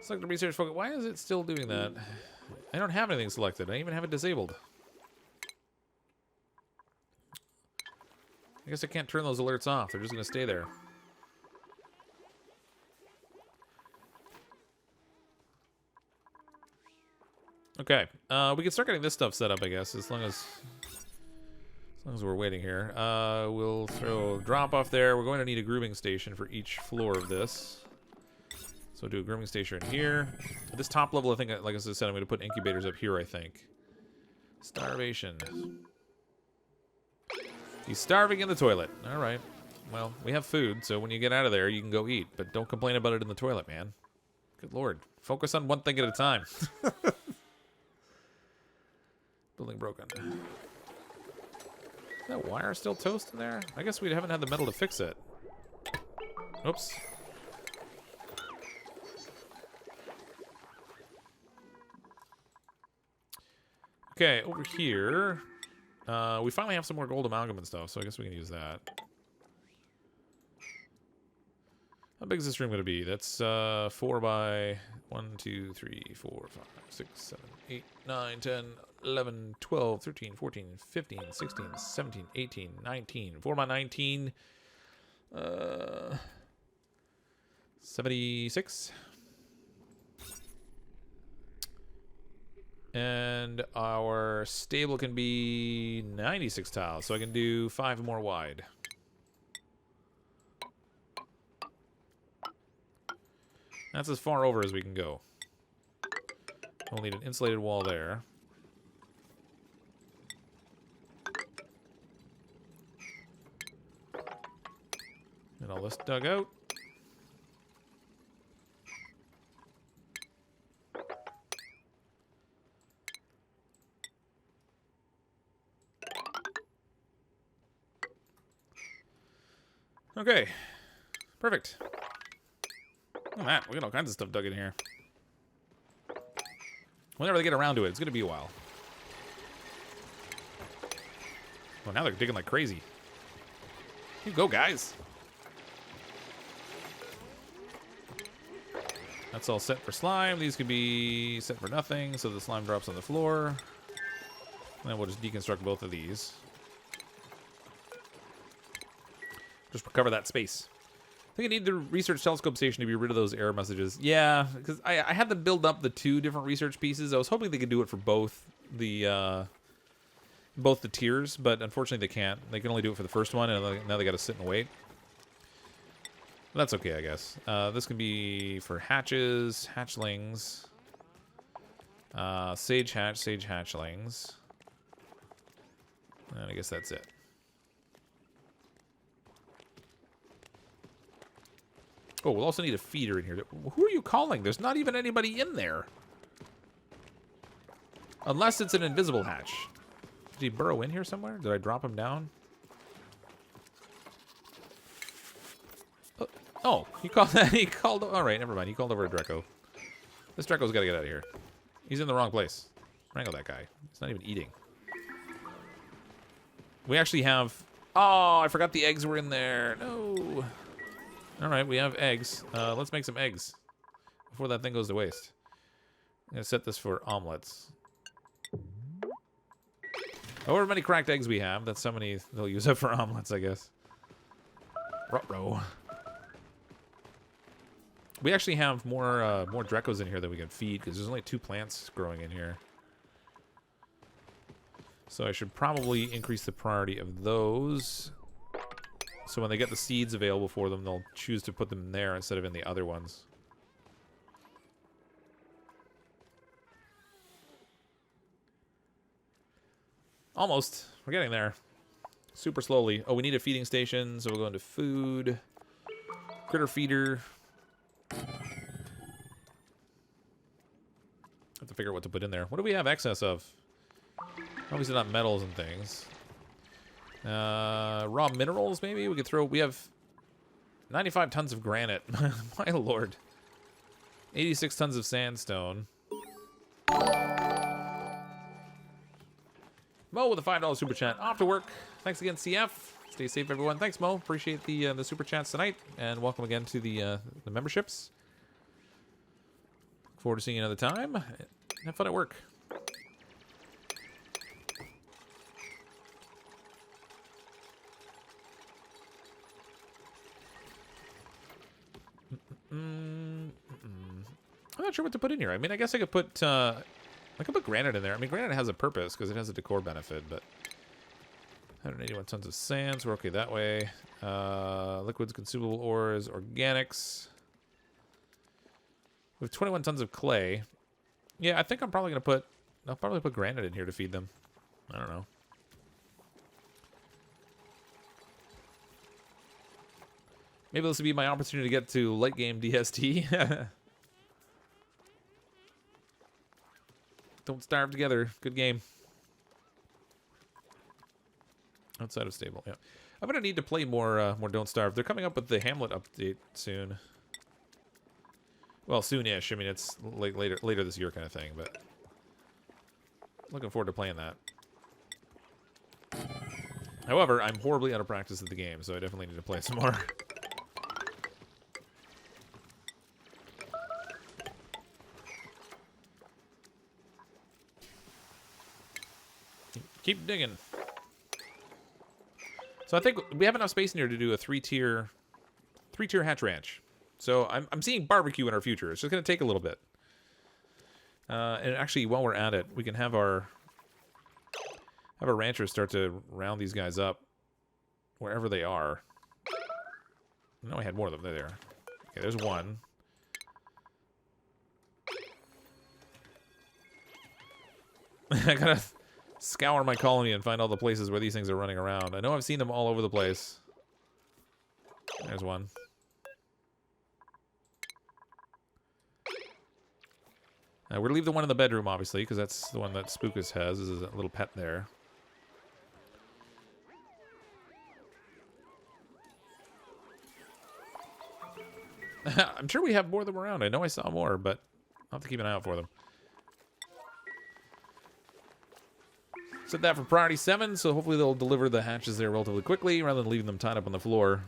Select the research focus. Why is it still doing that? I don't have anything selected. I even have it disabled. I guess I can't turn those alerts off. They're just gonna stay there. Okay, we can start getting this stuff set up, I guess, as long as we're waiting here. We'll throw a drop off there. We're going to need a grooming station for each floor of this. So do a grooming station here. At this top level, I think, like I said, I'm going to put incubators up here, I think. Starvation. He's starving in the toilet. All right. Well, we have food, so when you get out of there, you can go eat. But don't complain about it in the toilet, man. Good lord. Focus on one thing at a time. Building broken. Is that wire still toast in there? I guess we haven't had the metal to fix it. Oops. Okay, over here, we finally have some more gold amalgam and stuff, so I guess we can use that. How big is this room going to be? That's 4 by 1, 2, 3, 4, 5, 6, 7, 8, 9, 10, 11, 12, 13, 14, 15, 16, 17, 18, 19. 4 by 19. 76. And our stable can be 96 tiles, so I can do 5 more wide. That's as far over as we can go. We'll need an insulated wall there. And all this dug out. Okay. Perfect. Oh, man, we got all kinds of stuff dug in here. Whenever they get around to it, it's going to be a while. Well, now they're digging like crazy. You go, guys. That's all set for slime. These could be set for nothing, so the slime drops on the floor. And then we'll just deconstruct both of these. Just recover that space. I think I need the research telescope station to be rid of those error messages. Yeah, because I had to build up the 2 different research pieces. I was hoping they could do it for both the tiers, but unfortunately they can't. They can only do it for the first one, and now they got to sit and wait. That's okay, I guess. This can be for hatches, hatchlings, sage hatchlings, and I guess that's it. Oh, we'll also need a feeder in here. Who are you calling? There's not even anybody in there. Unless it's an invisible hatch. Did he burrow in here somewhere? Did I drop him down? Oh, he called that. He called. All right, never mind. He called over a Draco. This Draco's got to get out of here. He's in the wrong place. Wrangle that guy. He's not even eating. We actually have... Oh, I forgot the eggs were in there. No. All right, we have eggs. Let's make some eggs before that thing goes to waste. I'm going to set this for omelets. However many cracked eggs we have, that's how many they'll use up for omelets, I guess. Ruh-roh. We actually have more Dracos in here that we can feed, because there's only 2 plants growing in here. So I should probably increase the priority of those. So when they get the seeds available for them, they'll choose to put them there instead of in the other ones. Almost. We're getting there. Super slowly. Oh, we need a feeding station, so we'll go into food. Critter feeder. Have to figure out what to put in there. What do we have excess of? Obviously not metals and things. Raw minerals, maybe? We could throw... We have 95 tons of granite. My lord. 86 tons of sandstone. Mo with a $5 super chat. Off to work. Thanks again, CF. Stay safe, everyone. Thanks, Mo. Appreciate the super chats tonight. And welcome again to the memberships. Look forward to seeing you another time. Have fun at work. I'm not sure what to put in here. I mean, I guess I could put granite in there. I mean, granite has a purpose because it has a decor benefit, but 181 tons of sand, so we're okay that way. Liquids, consumable ores, organics. We have 21 tons of clay. Yeah, I think I'll probably put granite in here to feed them. I don't know. Maybe this will be my opportunity to get to late game DST. Don't starve together. Good game. Outside of stable, yeah. I'm gonna need to play more Don't Starve. They're coming up with the Hamlet update soon. Well, soon-ish. I mean, it's like later this year kind of thing, but looking forward to playing that. However, I'm horribly out of practice at the game, so I definitely need to play some more. Keep digging. So I think we have enough space in here to do a three-tier hatch ranch. So I'm seeing barbecue in our future. It's just going to take a little bit. And actually, while we're at it, we can have our ranchers start to round these guys up wherever they are. I know I had more of them. There. Okay, there's one. I gotta scour my colony and find all the places where these things are running around. I know I've seen them all over the place. There's one. We're going to leave the one in the bedroom, obviously, because that's the one that Spookus has. This is a little pet there. I'm sure we have more of them around. I know I saw more, but I'll have to keep an eye out for them. Set that for priority 7, so hopefully they'll deliver the hatches there relatively quickly rather than leaving them tied up on the floor.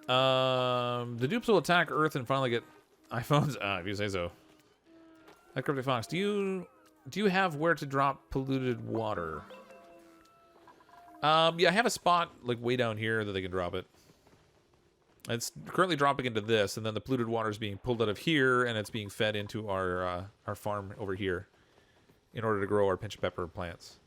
The dupes will attack Earth and finally get iPhones. If you say so. CrypticFox, do you have where to drop polluted water? Yeah, I have a spot like way down here that they can drop it. It's currently dropping into this, and then the polluted water is being pulled out of here, and it's being fed into our farm over here in order to grow our pinch pepper plants.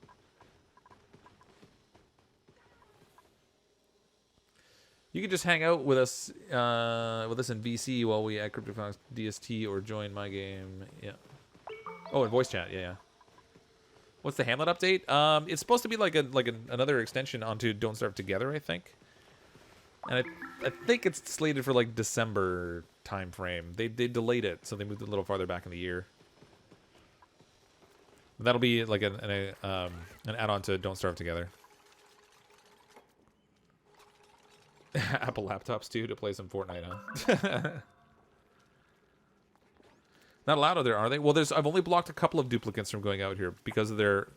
You can just hang out with us in VC while we add CrypticFox DST or join my game. Yeah. Oh, and voice chat. Yeah, yeah. What's the Hamlet update? It's supposed to be like another extension onto Don't Starve Together, I think. And I think it's slated for like December time frame. They delayed it, so they moved it a little farther back in the year. That'll be like an add-on to Don't Starve Together. Apple laptops too to play some Fortnite, huh? Not allowed out there, are they? Well, I've only blocked a couple of duplicants from going out here because of their.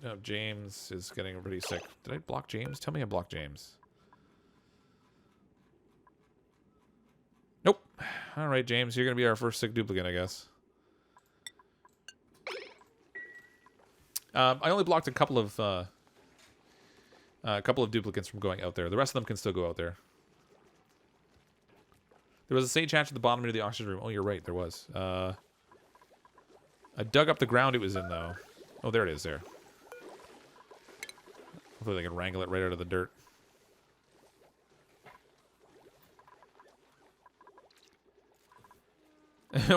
Oh, James is getting pretty sick. Did I block James? Tell me I blocked James. Nope. All right, James, you're gonna be our first sick duplicant, I guess. I only blocked a couple of duplicants from going out there. The rest of them can still go out there. There was a sage hatch at the bottom of the oxygen room. Oh, you're right, there was. I dug up the ground it was in, though. Oh, there it is, there. Hopefully they can wrangle it right out of the dirt.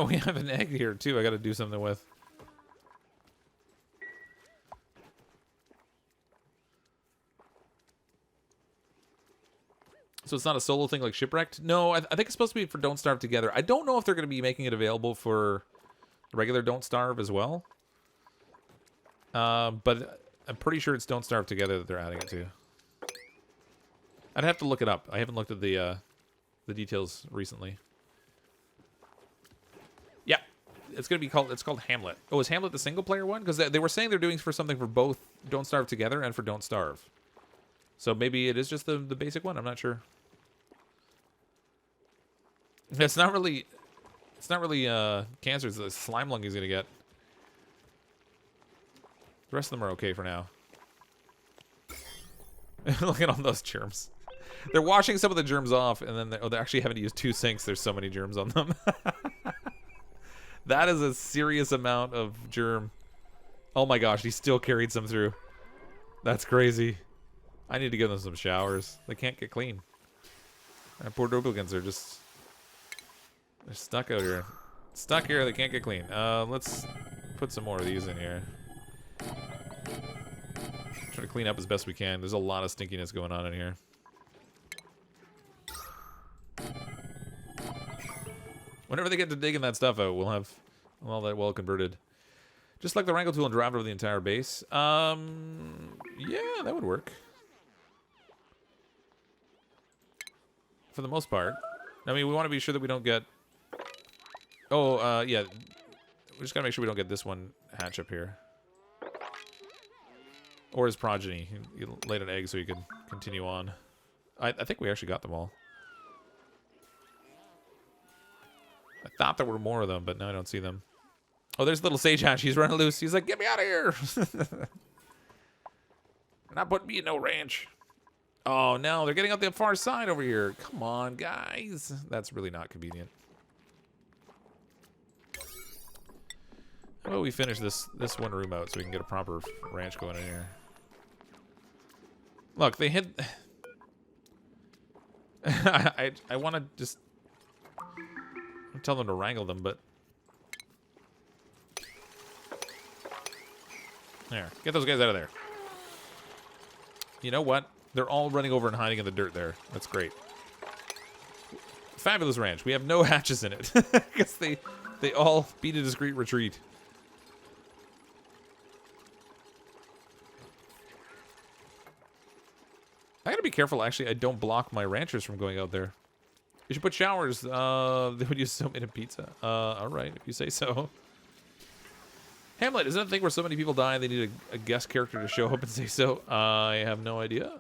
We have an egg here, too, I gotta do something with. So it's not a solo thing like Shipwrecked? No, I think it's supposed to be for Don't Starve Together. I don't know if they're going to be making it available for regular Don't Starve as well. But I'm pretty sure it's Don't Starve Together that they're adding it to. I'd have to look it up. I haven't looked at the details recently. Yeah, it's going to be called. It's called Hamlet. Oh, is Hamlet the single player one? Because they were saying they're doing something for both Don't Starve Together and for Don't Starve. So maybe it is just the basic one. I'm not sure. It's not really cancers. The slime lung he's gonna get. The rest of them are okay for now. Look at all those germs. They're washing some of the germs off, and then they're actually having to use 2 sinks. There's so many germs on them. That is a serious amount of germ. Oh my gosh, he still carried some through. That's crazy. I need to give them some showers. They can't get clean. Poor duplicants are just... They're stuck out here. Stuck here, they can't get clean. Let's put some more of these in here. Try to clean up as best we can. There's a lot of stinkiness going on in here. Whenever they get to digging that stuff out, we'll have all that well converted. Just like the wrangle tool and drive over the entire base. Yeah, that would work. For the most part. I mean, we want to be sure that we don't get... Oh, yeah. We just got to make sure we don't get this one hatch up here. Or his progeny. He laid an egg so he could continue on. I think we actually got them all. I thought there were more of them, but now I don't see them. Oh, there's little sage hatch. He's running loose. He's like, get me out of here. Not putting me in no ranch. Oh, no. They're getting out the far side over here. Come on, guys. That's really not convenient. How about we finish this one room out so we can get a proper ranch going in here. Look, they hit... I want to just... tell them to wrangle them, but... There. Get those guys out of there. You know what? They're all running over and hiding in the dirt there. That's great. Fabulous ranch. We have no hatches in it. Because they all beat a discreet retreat. I gotta be careful, actually. I don't block my ranchers from going out there. You should put showers. They would use soap in a pizza. Alright, if you say so. Hamlet, is that a thing where so many people die and they need a guest character to show up and say so? I have no idea.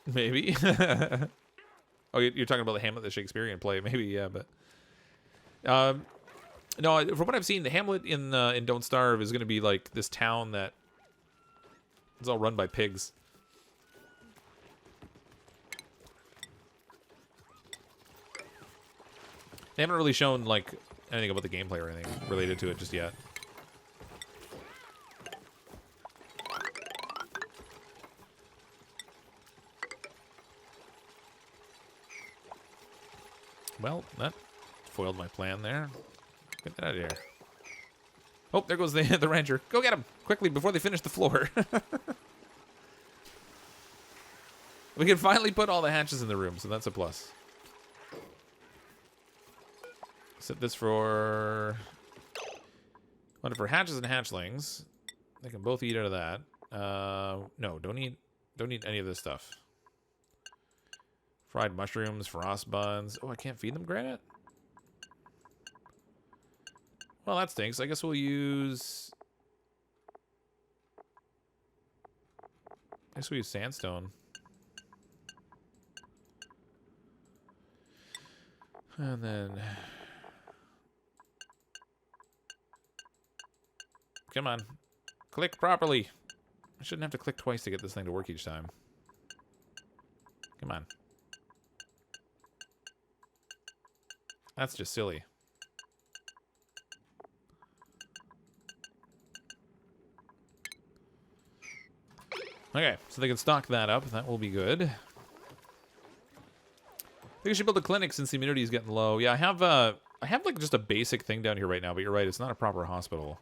Maybe. Oh, you're talking about the Hamlet, the Shakespearean play. Maybe, yeah, but... no, from what I've seen, the Hamlet in Don't Starve is going to be like this town that is all run by pigs. They haven't really shown, like, anything about the gameplay or anything related to it just yet. Well, that foiled my plan there. Get that out of here. Oh, there goes the rancher. Go get him quickly before they finish the floor. We can finally put all the hatches in the room, so that's a plus. Set this for... One for hatches and hatchlings. They can both eat out of that. No, don't eat any of this stuff. Fried mushrooms, frost buns. Oh, I can't feed them granite? Well, that stinks. I guess we'll use... I guess we'll use sandstone. And then... Come on. Click properly. I shouldn't have to click twice to get this thing to work each time. Come on. That's just silly. Okay, so they can stock that up. That will be good. I think I should build a clinic since the immunity is getting low. Yeah, I have like just a basic thing down here right now, but you're right, it's not a proper hospital.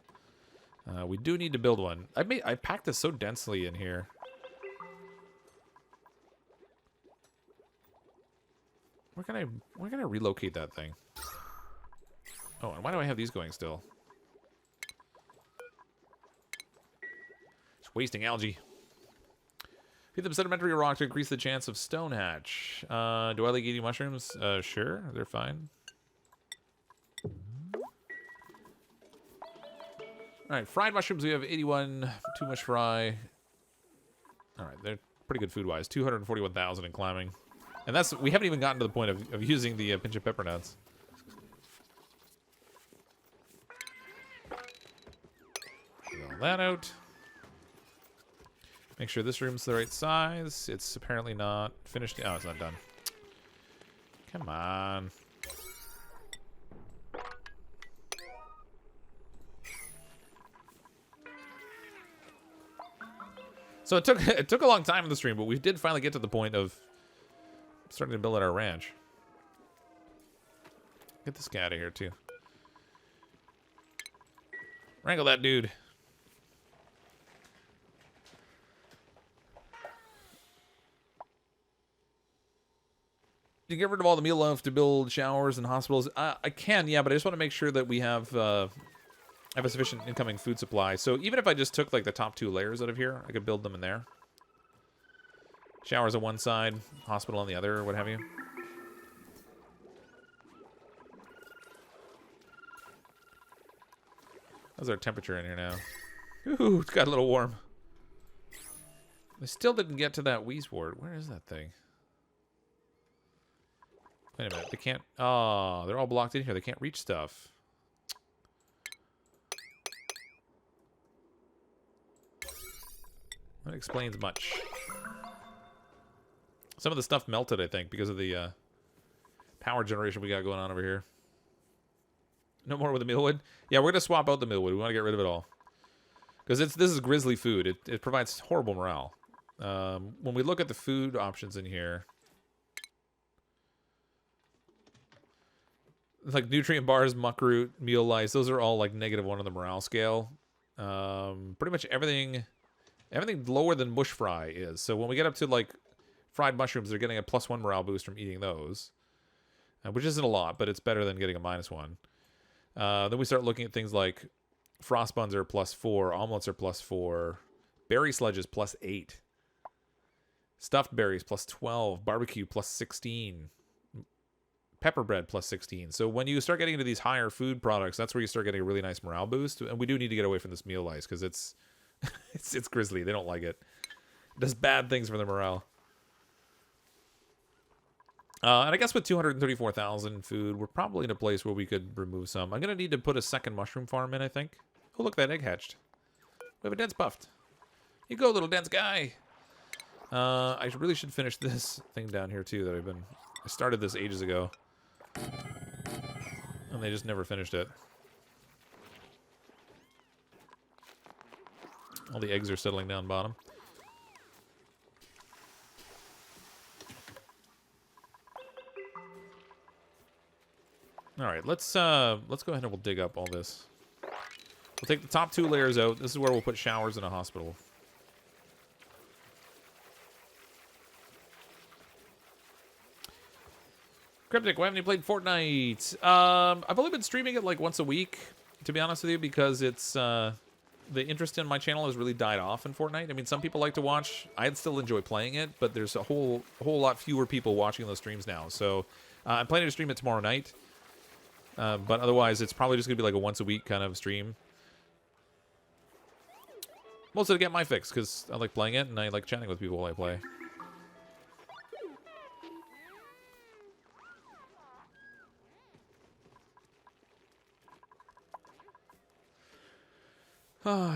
We do need to build one. I packed this so densely in here. Where can I relocate that thing? Oh, and why do I have these going still? It's wasting algae. Feed them sedimentary rock to increase the chance of stone hatch. Do I like eating mushrooms? Sure, they're fine. Alright, fried mushrooms, we have 81, too much fry. Alright, they're pretty good food-wise. 241,000 in climbing. And that's, we haven't even gotten to the point of using the pinch of pepper nuts. Get all that out. Make sure this room's the right size. It's apparently not finished. Oh, it's not done. Come on. So it took a long time in the stream, but we did finally get to the point of starting to build out our ranch. Get this guy out of here too. Wrangle that dude. You get rid of all the meal left to build showers and hospitals. I can, yeah, but I just want to make sure that we have a sufficient incoming food supply. So even if I just took like the top 2 layers out of here, I could build them in there. Showers on one side, hospital on the other, or what have you. How's our temperature in here now? Ooh, it's got a little warm. I still didn't get to that Wheezewort. Where is that thing? Wait a minute, they can't... Oh, they're all blocked in here. They can't reach stuff. That explains much. Some of the stuff melted, I think, because of the power generation we got going on over here. No more with the mealwood? Yeah, we're going to swap out the mealwood. We want to get rid of it all. Because this is grisly food. It provides horrible morale. When we look at the food options in here... Like nutrient bars, muckroot, meal lice, those are all like -1 on the morale scale. Pretty much everything lower than bush fry is. So when we get up to like fried mushrooms, they're getting a +1 morale boost from eating those. Which isn't a lot, but it's better than getting a -1. Then we start looking at things like frost buns are +4, omelets are +4, berry sludges +8, stuffed berries +12, barbecue +16. Pepper bread +16. So when you start getting into these higher food products, that's where you start getting a really nice morale boost. And we do need to get away from this meal lice because it's it's grisly. They don't like it. It does bad things for their morale. And I guess with 234,000 food, we're probably in a place where we could remove some. I'm going to need to put a second mushroom farm in, I think. Oh, look, that egg hatched. We have a dense buffed. You go, little dense guy. I really should finish this thing down here, too, that I started this ages ago. And they just never finished it. All the eggs are settling down bottom. All right, let's go ahead and we'll dig up all this. We'll take the top 2 layers out. This is where we'll put showers in a hospital. Cryptic, why haven't you played Fortnite? I've only been streaming it like once a week, to be honest with you, because it's the interest in my channel has really died off in Fortnite. I mean, some people like to watch. I'd still enjoy playing it, but there's a whole lot fewer people watching those streams now. So I'm planning to stream it tomorrow night. But otherwise, it's probably just going to be like a once a week kind of stream. Mostly to get my fix, because I like playing it, and I like chatting with people while I play.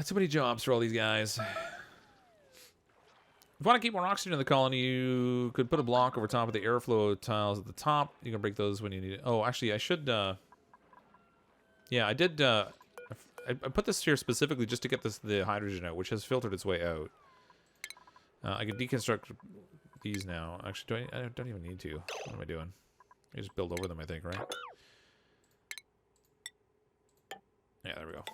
Too many jobs for all these guys. If you want to keep more oxygen in the colony, you could put a block over top of the airflow tiles at the top. You can break those when you need it. Oh, actually, I should... yeah, I did... I put this here specifically just to get the hydrogen out, which has filtered its way out. I can deconstruct these now. Actually, I don't even need to. What am I doing? I just build over them, I think, right? Yeah, there we go.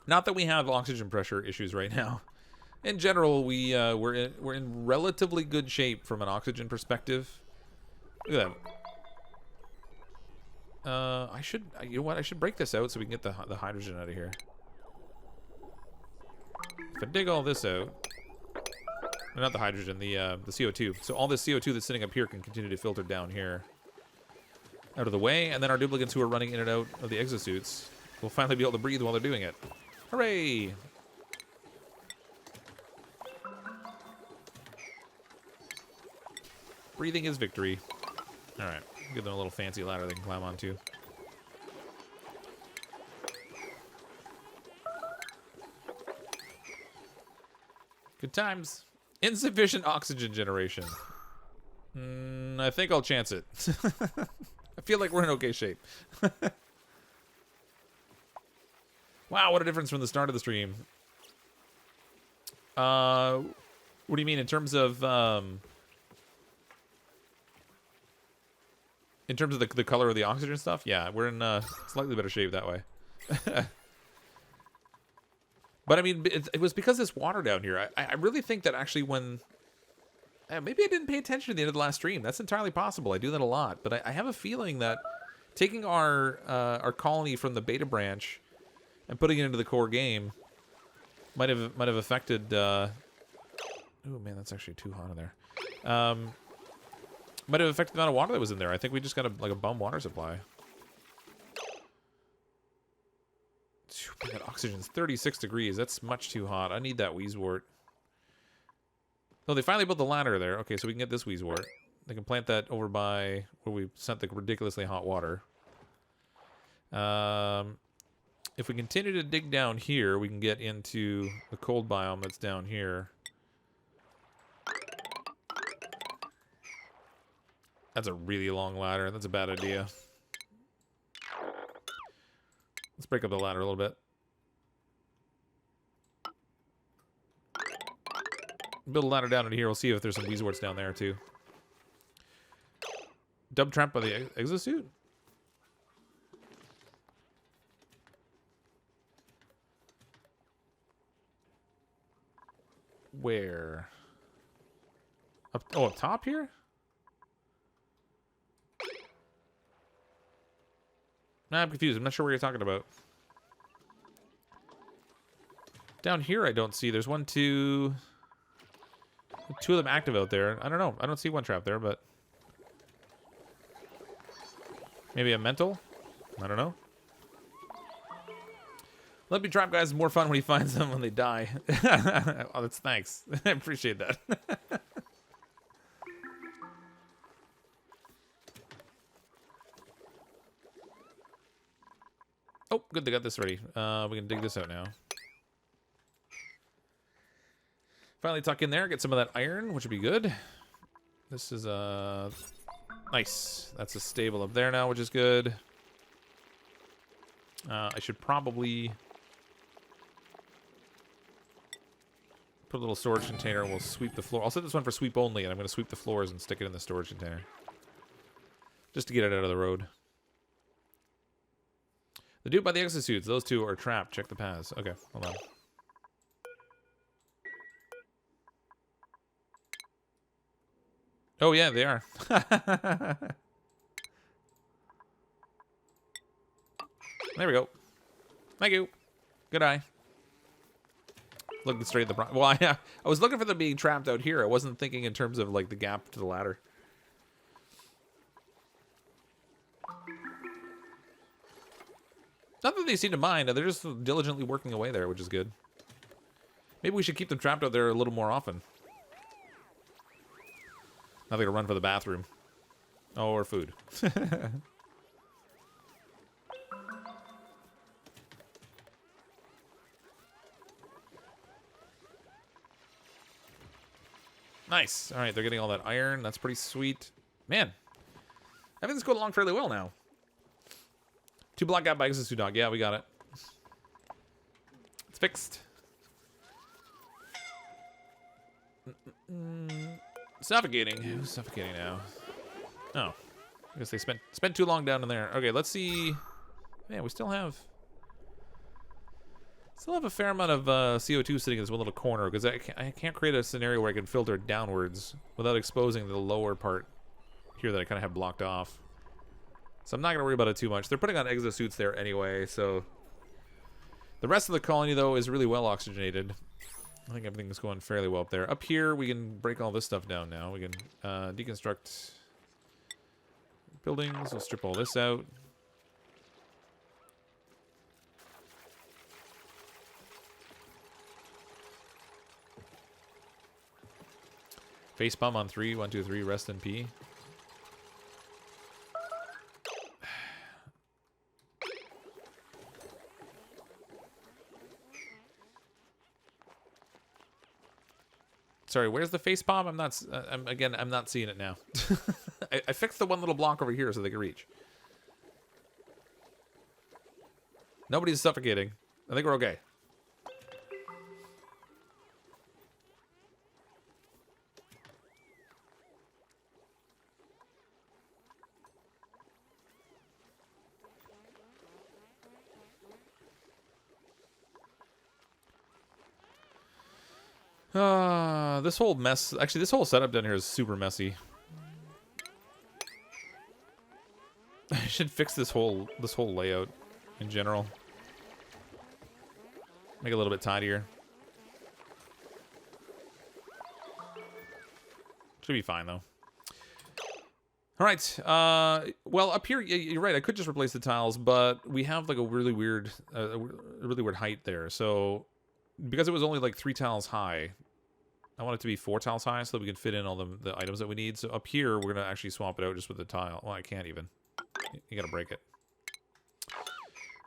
Not that we have oxygen pressure issues right now. In general, we're in relatively good shape from an oxygen perspective. Look at that. You know what? I should break this out so we can get the hydrogen out of here. If I dig all this out, not the hydrogen, the CO2. So all this CO2 that's sitting up here can continue to filter down here, out of the way, and then our duplicants who are running in and out of the exosuits will finally be able to breathe while they're doing it. Hooray! Breathing is victory. All right. Give them a little fancy ladder they can climb onto. Good times. Insufficient oxygen generation. I think I'll chance it. I feel like we're in okay shape. Wow, what a difference from the start of the stream. What do you mean in terms of... in terms of the color of the oxygen stuff? Yeah, we're in slightly better shape that way. But I mean, it was because this water down here. I really think that actually when... maybe I didn't pay attention to the end of the last stream. That's entirely possible. I do that a lot. But I have a feeling that taking our colony from the beta branch and putting it into the core game might have affected... oh man, that's actually too hot in there. Might have affected the amount of water that was in there. I think we just got like a bum water supply. My God, oxygen's 36 degrees. That's much too hot. I need that wheezewort. Oh, they finally built the ladder there. Okay, so we can get this wheezewort. They can plant that over by where we sent the ridiculously hot water. If we continue to dig down here, we can get into the cold biome that's down here. That's a really long ladder. That's a bad idea. Let's break up the ladder a little bit. Build a ladder down into here. We'll see if there's some wheezworts down there, too. Dub trap by the exosuit? Where? Up top here? Nah, I'm confused. I'm not sure what you're talking about. Down here, I don't see. There's two of them active out there. I don't know. I don't see one trap there, but... maybe a mental? I don't know. Let me trap guys more fun when he finds them when they die. Oh, that's thanks. I appreciate that. Oh, good, they got this ready. We can dig this out now. Finally tuck in there, get some of that iron, which would be good. This is Nice. That's a stable up there now, which is good. I should probably put a little storage container and we'll sweep the floor. I'll set this one for sweep only, and I'm going to sweep the floors and stick it in the storage container. Just to get it out of the road. The dude by the exosuits. Those two are trapped. Check the paths. Okay, hold on. Oh, yeah, they are. There we go. Thank you. Good eye. Looking straight at the... Well, I was looking for them being trapped out here. I wasn't thinking in terms of, like, the gap to the ladder. Not that they seem to mind. They're just diligently working away there, which is good. Maybe we should keep them trapped out there a little more often. Now they gotta run for the bathroom. Oh, or food. Nice. All right, they're getting all that iron. That's pretty sweet. Man, everything's going along fairly well now. 2 block out by exosuit dog. Yeah, we got it. It's fixed. Suffocating. Who's suffocating now? Oh, I guess they spent too long down in there. Okay, let's see. Man, we still have a fair amount of CO2 sitting in this one little corner because I can't create a scenario where I can filter it downwards without exposing the lower part here that I kind of have blocked off. So I'm not going to worry about it too much. They're putting on exosuits there anyway, so... The rest of the colony, though, is really well oxygenated. I think everything's going fairly well up there. Up here, we can break all this stuff down now. We can deconstruct buildings. We'll strip all this out. Facepalm on 3. 1, 2, 3. Rest in P. Sorry, where's the facepalm? I'm not. I'm not seeing it now. I fixed the one little block over here so they can reach. Nobody's suffocating. I think we're okay. This whole mess, actually this whole setup down here is super messy. I should fix this whole layout in general. Make it a little bit tidier. Should be fine though. All right. Well, up here, you're right. I could just replace the tiles, but we have like a really weird height there. So because it was only like 3 tiles high, I want it to be 4 tiles high so that we can fit in all the items that we need. So up here, we're going to actually swap it out just with the tile. Well, I can't even. You got to break it.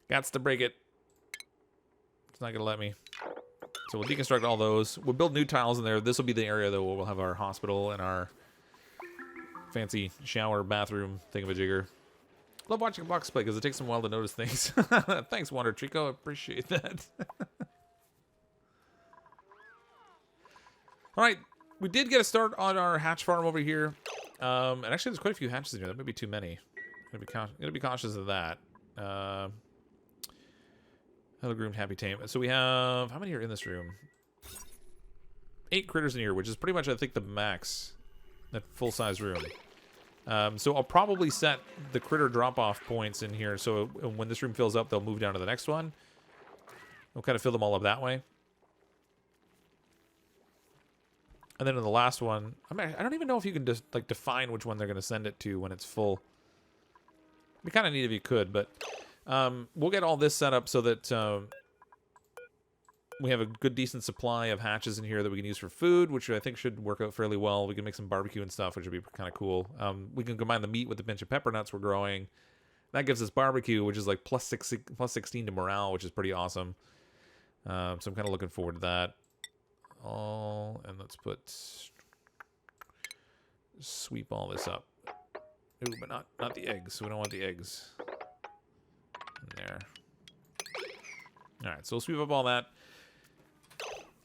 Gots to break it. It's not going to let me. So we'll deconstruct all those. We'll build new tiles in there. This will be the area, though, where we'll have our hospital and our fancy shower, bathroom thingamajigger. Love watching Box play because it takes them a while to notice things. Thanks, Wander Trico. I appreciate that. All right, we did get a start on our hatch farm over here. And actually, there's quite a few hatches in here. That may be too many. I'm gonna be cautious of that. Hello, groomed, happy, tame. So we have, how many are in this room? 8 critters in here, which is pretty much, I think, the max. That full-size room. So I'll probably set the critter drop-off points in here. So when this room fills up, they'll move down to the next one. We'll kind of fill them all up that way. And then in the last one, I don't even know if you can just like define which one they're going to send it to when it's full. It'd be kind of neat if you could, but we'll get all this set up so that we have a good, decent supply of hatches in here that we can use for food, which I think should work out fairly well. We can make some barbecue and stuff, which would be kind of cool. We can combine the meat with the bunch of pepper nuts we're growing. That gives us barbecue, which is like plus 16 to morale, which is pretty awesome. So I'm kind of looking forward to that. And let's sweep all this up. Ooh, but not the eggs. We don't want the eggs in there. All right, so we'll sweep up all that.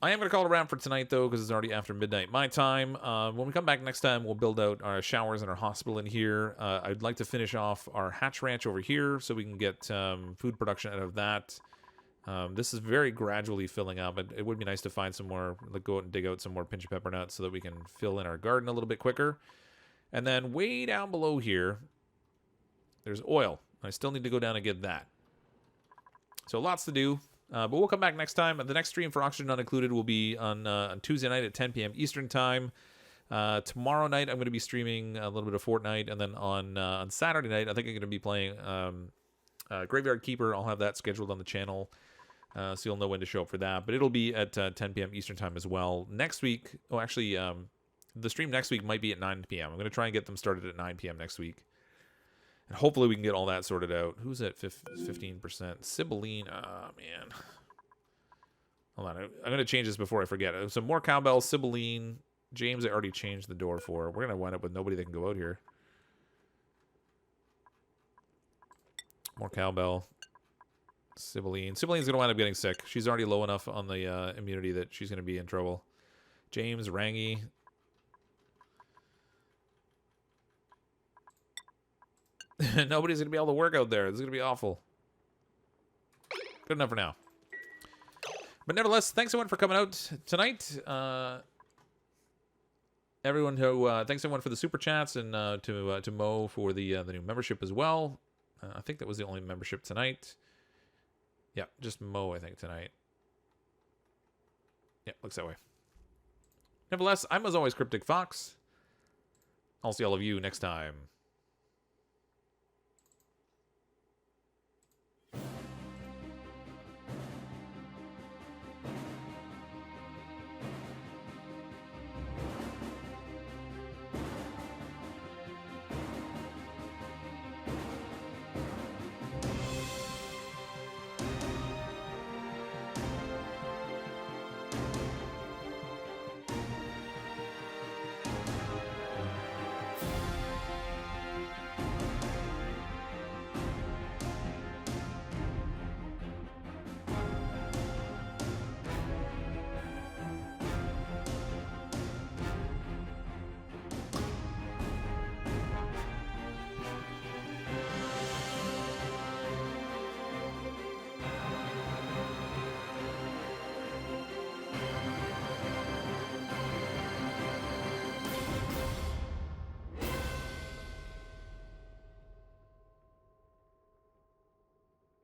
I am going to call it around for tonight, though, because it's already after midnight my time. When we come back next time, we'll build out our showers and our hospital in here. I'd like to finish off our hatch ranch over here so we can get food production out of that. This is very gradually filling up. It would be nice to find some more, like go out and dig out some more pinch of pepper nuts so that we can fill in our garden a little bit quicker. And then way down below here, there's oil. I still need to go down and get that. So lots to do. But we'll come back next time. The next stream for Oxygen Not Included will be on Tuesday night at 10 p.m. Eastern Time. Tomorrow night, I'm going to be streaming a little bit of Fortnite. And then on Saturday night, I think I'm going to be playing Graveyard Keeper. I'll have that scheduled on the channel. So you'll know when to show up for that. But it'll be at 10 p.m. Eastern Time as well. Next week, the stream next week might be at 9 p.m. I'm going to try and get them started at 9 p.m. next week. And hopefully we can get all that sorted out. Who's at 15%? Sibylline. Oh, man. Hold on. I'm going to change this before I forget. So more cowbell, Sibylline. James, I already changed the door for. We're going to wind up with nobody that can go out here. More cowbell. Sibylline. Sibylline's going to wind up getting sick. She's already low enough on the immunity that she's going to be in trouble. James, Rangy. Nobody's going to be able to work out there. This is going to be awful. Good enough for now. But nevertheless, thanks everyone for coming out tonight. Thanks everyone for the super chats and to Mo for the new membership as well. I think that was the only membership tonight. Yeah, just Mo, I think, tonight. Yeah, looks that way. Nevertheless, I'm as always CrypticFox. I'll see all of you next time.